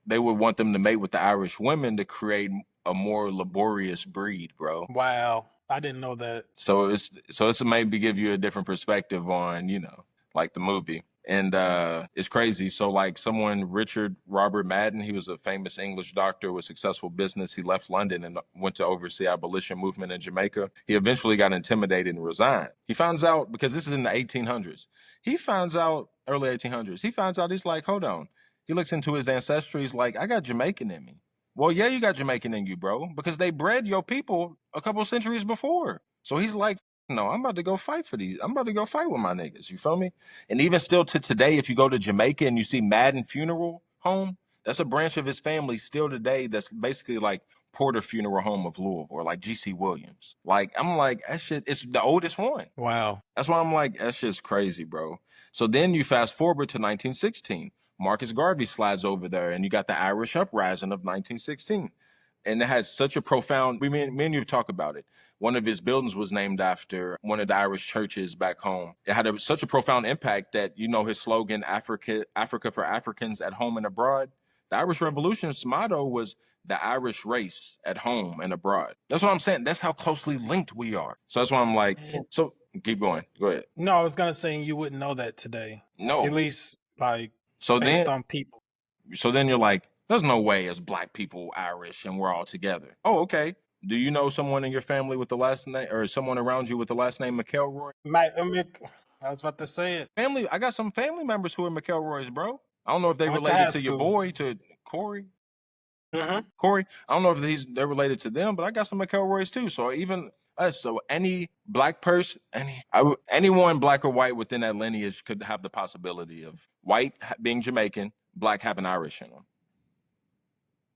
they would want them to mate with the Irish women to create a more laborious breed, bro. Wow. I didn't know that. So it's maybe give you a different perspective on, you know, like the movie. And it's crazy. So like someone, Richard Robert Madden, he was a famous English doctor with successful business. He left London and went to oversee abolition movement in Jamaica. He eventually got intimidated and resigned. He finds out, because this is in the 1800s, he finds out, early 1800s, he finds out, he's like, hold on. He looks into his ancestry. He's like, I got Jamaican in me. Well, yeah, you got Jamaican in you, bro, because they bred your people a couple centuries before. So he's like, no, I'm about to go fight for these. I'm about to go fight with my niggas. You feel me? And even still to today, if you go to Jamaica and you see Madden Funeral Home, that's a branch of his family still today. That's basically like Porter Funeral Home of Louisville, or like G.C. Williams. Like, I'm like, that shit, it's the oldest one. Wow. That's why I'm like, that shit's crazy, bro. So then you fast forward to 1916. Marcus Garvey slides over there, and you got the Irish Uprising of 1916. And it has such a profound, me and you talk about it. One of his buildings was named after one of the Irish churches back home. It had such a profound impact that, you know, his slogan, Africa for Africans at home and abroad. The Irish Revolution's motto was the Irish race at home and abroad. That's what I'm saying. That's how closely linked we are. So that's why I'm like, so keep going. Go ahead. No, I was gonna say you wouldn't know that today. No. At least like So based then, on people. so then you're like, there's no way as Black people Irish and we're all together. Oh, okay. Do you know someone in your family with the last name, or someone around you with the last name McElroy? I was about to say it. Family, I got some family members who are McElroys, bro. I don't know if they I went to related high to your school. boy, to Corey. Mm-hmm. Corey, I don't know if they're related to them, but I got some McElroys too. So even us, so any Black person, anyone Black or white within that lineage could have the possibility of white being Jamaican, Black having Irish in them.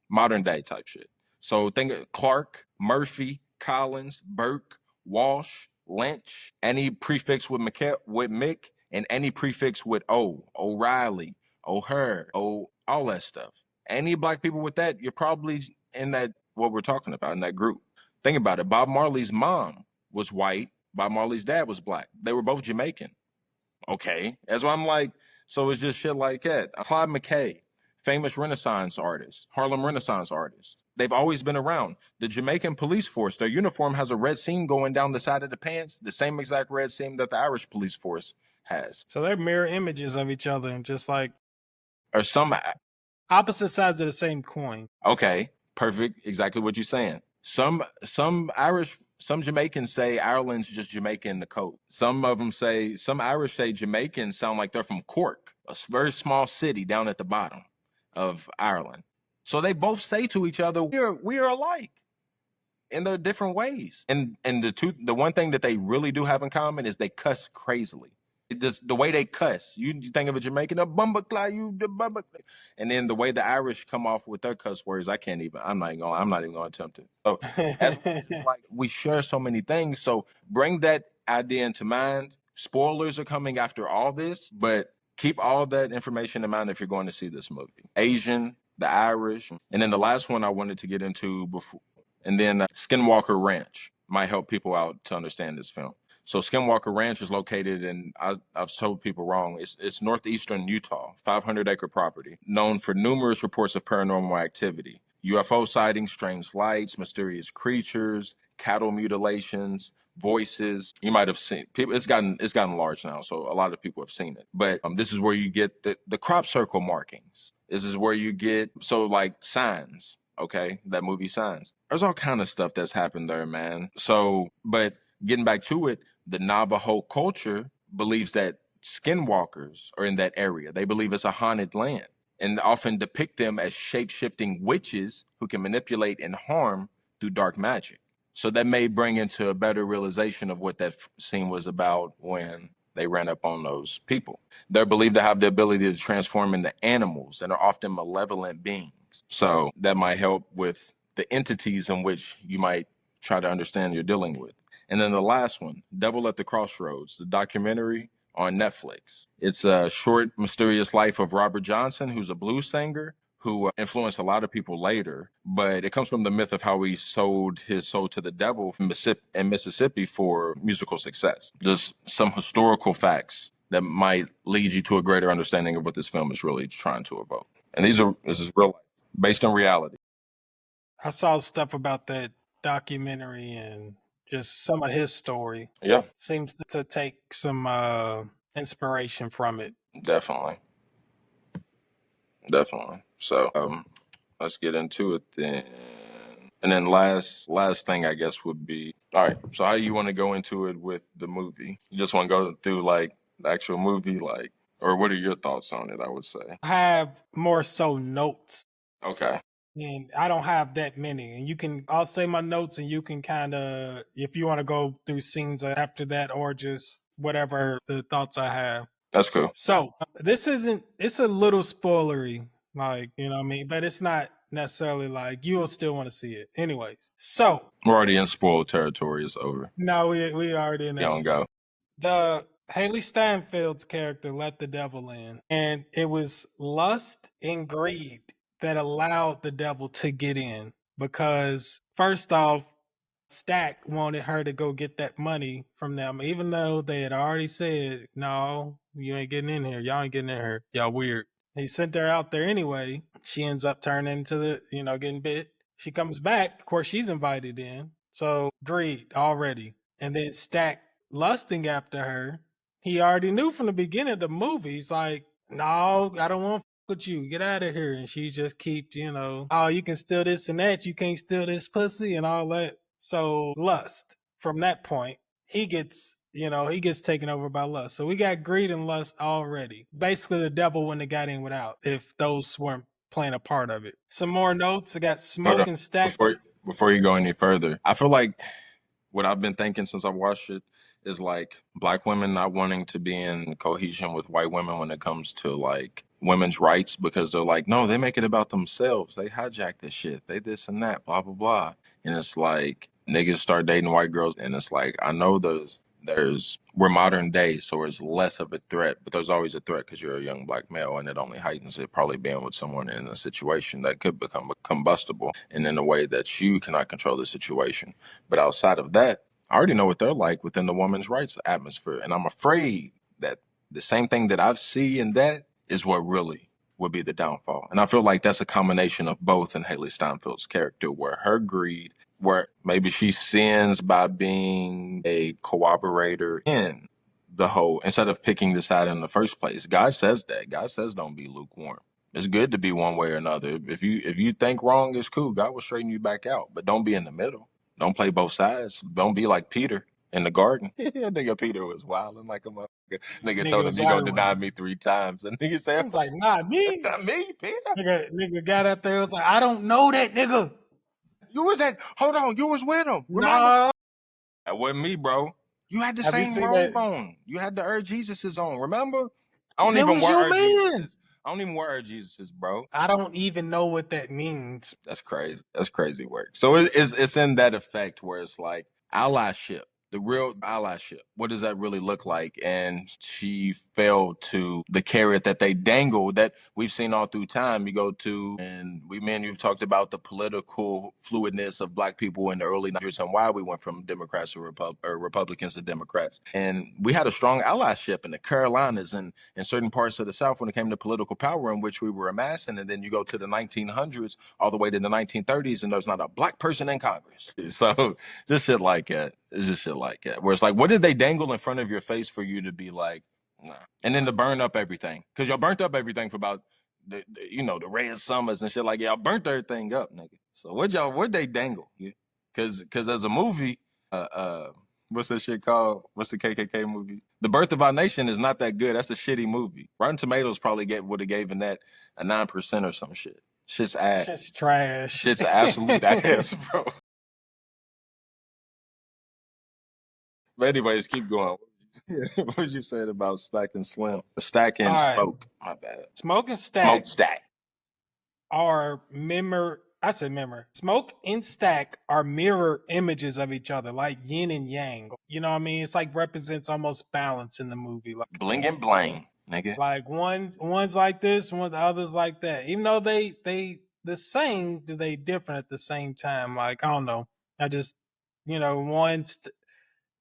Modern day type shit. So think of Clark, Murphy, Collins, Burke, Walsh, Lynch, any prefix with Mick, and any prefix with O'Reilly, O'Hare, all that stuff. Any Black people with that, you're probably in that, what we're talking about, in that group. Think about it. Bob Marley's mom was white. Bob Marley's dad was Black. They were both Jamaican. Okay. That's why I'm like, so it's just shit like that. Claude McKay, famous Renaissance artist, Harlem Renaissance artist. They've always been around. The Jamaican police force, their uniform has a red seam going down the side of the pants, the same exact red seam that the Irish police force has. So they're mirror images of each other, and just like Or some, opposite sides of the same coin. okay, perfect, exactly what you're saying. Some Jamaicans say Ireland's just Jamaica in the coat. Some Irish say Jamaicans sound like they're from Cork, a very small city down at the bottom of Ireland. So they both say to each other, we are alike in their different ways. And the one thing that they really do have in common is they cuss crazily. It just the way they cuss. You think of a Jamaican, a bumbaclaw, you the bumbaclaw. And then the way the Irish come off with their cuss words, I'm not even gonna attempt it. So as it's like we share so many things. So bring that idea into mind. Spoilers are coming after all this, but keep all that information in mind if you're going to see this movie. Asian, the Irish, and then the last one I wanted to get into before, and then Skinwalker Ranch might help people out to understand this film. So Skinwalker Ranch is located in, I've told people wrong, it's northeastern Utah, 500-acre property, known for numerous reports of paranormal activity. UFO sightings, strange lights, mysterious creatures, cattle mutilations, voices. You might have seen people. It's gotten large now, so a lot of people have seen it. But this is where you get the crop circle markings. This is where you get like Signs. Okay, that movie Signs. There's all kind of stuff that's happened there, man. So, but getting back to it, the Navajo culture believes that skinwalkers are in that area. They believe it's a haunted land and often depict them as shape-shifting witches who can manipulate and harm through dark magic. So that may bring into a better realization of what that scene was about when they ran up on those people. They're believed to have the ability to transform into animals and are often malevolent beings. So that might help with the entities in which you might try to understand you're dealing with. And then the last one, Devil at the Crossroads, the documentary on Netflix. It's a short, mysterious life of Robert Johnson, who's a blues singer who influenced a lot of people later. But it comes from the myth of how he sold his soul to the devil in Mississippi for musical success. Just some historical facts that might lead you to a greater understanding of what this film is really trying to evoke. And this is real life, based on reality. I saw stuff about that documentary and just some of his story. Yeah. Seems to take some inspiration from it. Definitely. Definitely. So let's get into it then. And then last thing I guess would be, all right, so how you want to go into it with the movie? You just want to go through like the actual movie, like, or what are your thoughts on it, I would say? I have more so notes, Okay. and I don't have that many. And I'll say my notes, and you can kind of, if you want to go through scenes after that, or just whatever the thoughts I have. That's cool. So it's a little spoilery, like, you know what I mean? But it's not necessarily like you'll still want to see it. Anyways, so We're already in spoiled territory, it's over. now we already in You that. don't go. The Haley Steinfeld's character let the devil in, and it was lust and greed that allowed the devil to get in. Because first off, Stack wanted her to go get that money from them, even though they had already said, "No, you ain't getting in here. Y'all ain't getting in here. Y'all weird." He sent her out there anyway. She ends up turning into getting bit. She comes back. Of course, she's invited in. So greed already. And then Stack lusting after her. He already knew from the beginning of the movie. He's like, "No, I don't want to with you. Get out of here." And she just keeps, "Oh, you can steal this and that. You can't steal this pussy," and all that. So lust. From that point, he gets taken over by lust. So we got greed and lust already. Basically, the devil wouldn't have got in without if those weren't playing a part of it. Some more notes. I got Hold on. smoke and stack. Before you go any further, I feel like what I've been thinking since I watched it is like black women not wanting to be in cohesion with white women when it comes to like women's rights because they're like, no, they make it about themselves. They hijack this shit. They this and that, blah, blah, blah. And it's like niggas start dating white girls. And it's like, I know we're modern day, so it's less of a threat, but there's always a threat because you're a young black male, and it only heightens it probably being with someone in a situation that could become combustible and in a way that you cannot control the situation. But outside of that, I already know what they're like within the women's rights atmosphere. And I'm afraid that the same thing that I've seen in that is what really would be the downfall. And I feel like that's a combination of both in Haley Steinfeld's character, where her greed, where maybe she sins by being a cooperator in the whole, instead of picking the side in the first place. God says that. God says don't be lukewarm. It's good to be one way or another. If you think wrong, it's cool. God will straighten you back out. But don't be in the middle. Don't play both sides. Don't be like Peter in the garden. Nigga Peter was wilding like a motherfucker. Nigga Nigga told him, was you gonna wilding. deny me 3 times. And nigga said, He's like, "Not me." not me, Peter. Nigga got out there. Was like, "I don't know that nigga." You was hold on, you was with him. Remember? Nah. That wasn't me, bro. You had the Have you same seen robe that? on. You had the Jesus' on, remember? I don't It even was your wear man. Jesus. I don't even wear Jesus's, bro. I don't even know what that means. That's crazy. That's crazy work. So it's in that effect where it's like allyship, the real allyship. What does that really look like? And she fell to the carrot that they dangle that we've seen all through time. You go to, and you've talked about the political fluidness of black people in the early 90s and why we went from Democrats to Republicans to Democrats. And we had a strong allyship in the Carolinas and in certain parts of the South when it came to political power in which we were amassing. And then you go to the 1900s all the way to the 1930s, and there's not a black person in Congress. So just shit like that. It's just shit like that. Where it's like, what did they dangle in front of your face for you to be like, nah? And then to burn up everything. Because y'all burnt up everything for about the red summers and shit like y'all burnt everything up, nigga. So what they dangle? Yeah. Cause as a movie, what's that shit called? What's the KKK movie? The Birth of Our Nation is not that good. That's a shitty movie. Rotten Tomatoes probably would have given that a 9% or some shit. Shit's ass. Shit's trash. Shit's absolute ass, bro. But anyways, keep going. What was you saying about Stack and Slim? Stack and All right. Smoke. My bad. Smoke and Stack Smoke Stack. are Smoke and Stack are mirror images of each other, like yin and yang. You know what I mean? It's like represents almost balance in the movie. Like Bling and blang, nigga. Like one's like this, the other's like that. Even though they the same, they different at the same time. Like I don't know. I just one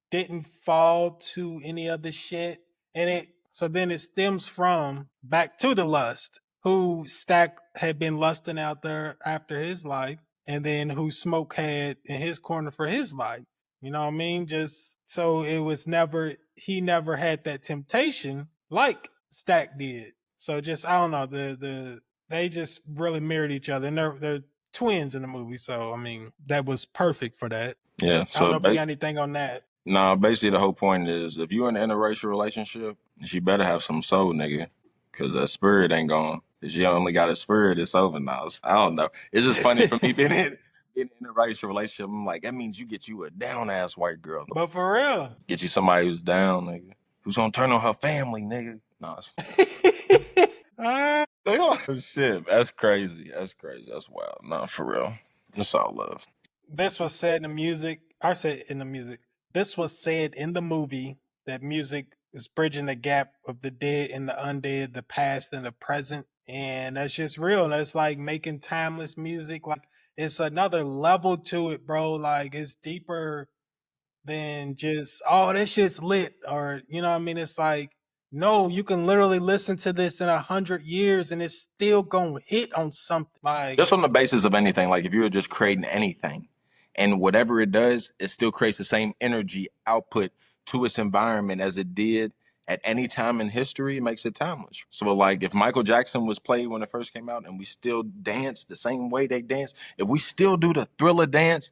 didn't fall to any other shit, and then it stems from back to the lust. Who Stack had been lusting out there after his life, and then who Smoke had in his corner for his life. You know what I mean? Just so it was never he never had that temptation like Stack did. So just I don't know they just really mirrored each other, and they're twins in the movie. So I mean that was perfect for that. Yeah. I don't So know if you got anything on that. nah, basically the whole point is if you're in an interracial relationship, she better have some soul, nigga, because that spirit ain't gone. If she only got a spirit, it's over now. I don't know. It's just funny for me being in a interracial relationship. I'm like, that means you get you a down ass white girl. But for real, Get you somebody who's down, nigga. Who's gonna turn on her family, nigga. Nah, Ah, oh shit, that's crazy. That's crazy. That's wild. Nah, for real. It's all love. this was said in the music. I said in the music. This was said in the movie that music is bridging the gap of the dead and the undead, the past and the present. And that's just real. And that's like making timeless music. Like it's another level to it, bro. Like it's deeper than just, oh, that shit's lit. Or, you know what I mean? It's like, no, you can literally listen to this in 100 years and it's still gonna hit on something. Like Just on the basis of anything, like if you were just creating anything and whatever it does, it still creates the same energy output to its environment as it did at any time in history, it makes it timeless. So like if Michael Jackson was played when it first came out and we still dance the same way they dance, if we still do the Thriller dance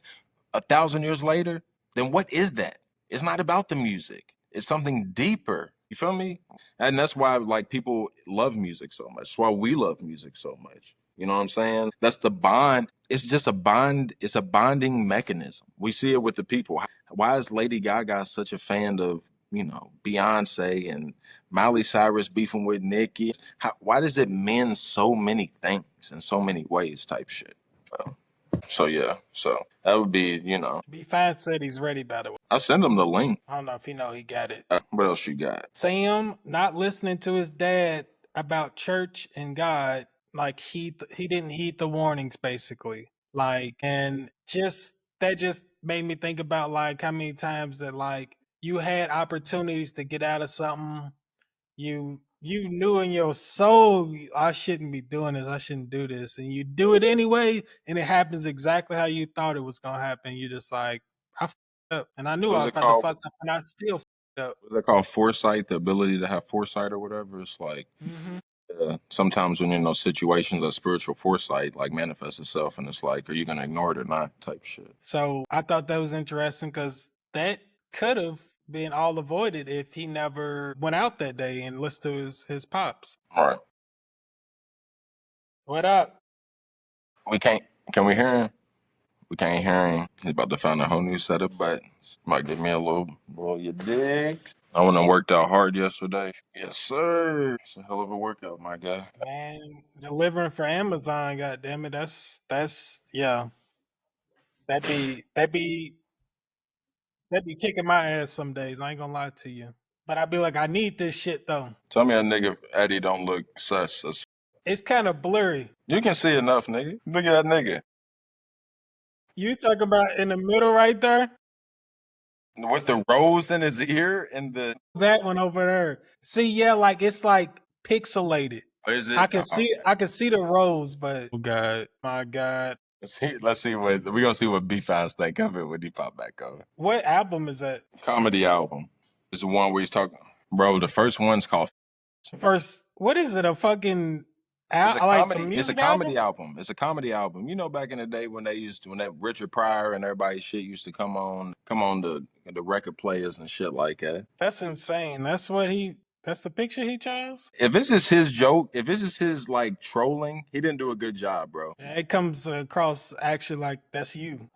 1,000 years later, then what is that? It's not about the music. It's something deeper. You feel me? And that's why like people love music so much. That's why we love music so much. You know what I'm saying? That's the bond. It's just a bond. It's a bonding mechanism. We see it with the people. Why is Lady Gaga such a fan of, Beyonce and Miley Cyrus beefing with Nicki? Why does it mean so many things in so many ways type shit? So yeah, so that would be, B5 said he's ready, by the way. I send him the link. I don't know if he know he got it. What else you got? Sam not listening to his dad about church and God, like he didn't heed the warnings basically. Like and just that just made me think about like how many times that like you had opportunities to get out of something you knew in your soul I shouldn't be doing this, I shouldn't do this, and you do it anyway and it happens exactly how you thought it was gonna happen. You just like I fucked up and I knew I Was was it about to called? fuck up and I still fucked up. Was it called foresight? The ability to have foresight or whatever. It's like Hmm. sometimes when you're in those situations, a spiritual foresight like manifests itself, and it's like, are you gonna ignore it or not? Type shit. So I thought that was interesting because that could have been all avoided if he never went out that day and listened to his pops. All right, What up? we can't. Can we hear him? We can't hear him. He's about to find a whole new set of buttons. Might give me a little roll your dicks. I went and worked out hard yesterday. Yes, sir. It's a hell of a workout, my guy. Man, delivering for Amazon, god damn it. That's yeah. That'd be kicking my ass some days. I ain't gonna lie to you. But I'd be like, I need this shit though. Tell me a nigga Eddie don't look sus. It's kind of blurry. You can see enough, nigga. Look at that nigga. You talking about in the middle right there? With the rose in his ear and the That one over there. See, yeah, like it's like pixelated. is I it? can see the rose, but oh god, my god. Let's see what we gonna see what B5 think of it when he pop back on. What album is that? Comedy album. It's the one where he's talking. Bro, the first one's called. First, what is it? A fucking It's a like a comedy. It's a music comedy album? album. It's a comedy album. You know, back in the day when when that Richard Pryor and everybody's shit used to come on the record players and shit like that. That's insane. That's the picture he chose? If this is his joke, if this is his like trolling, he didn't do a good job, bro. Yeah, it comes across actually like that's you.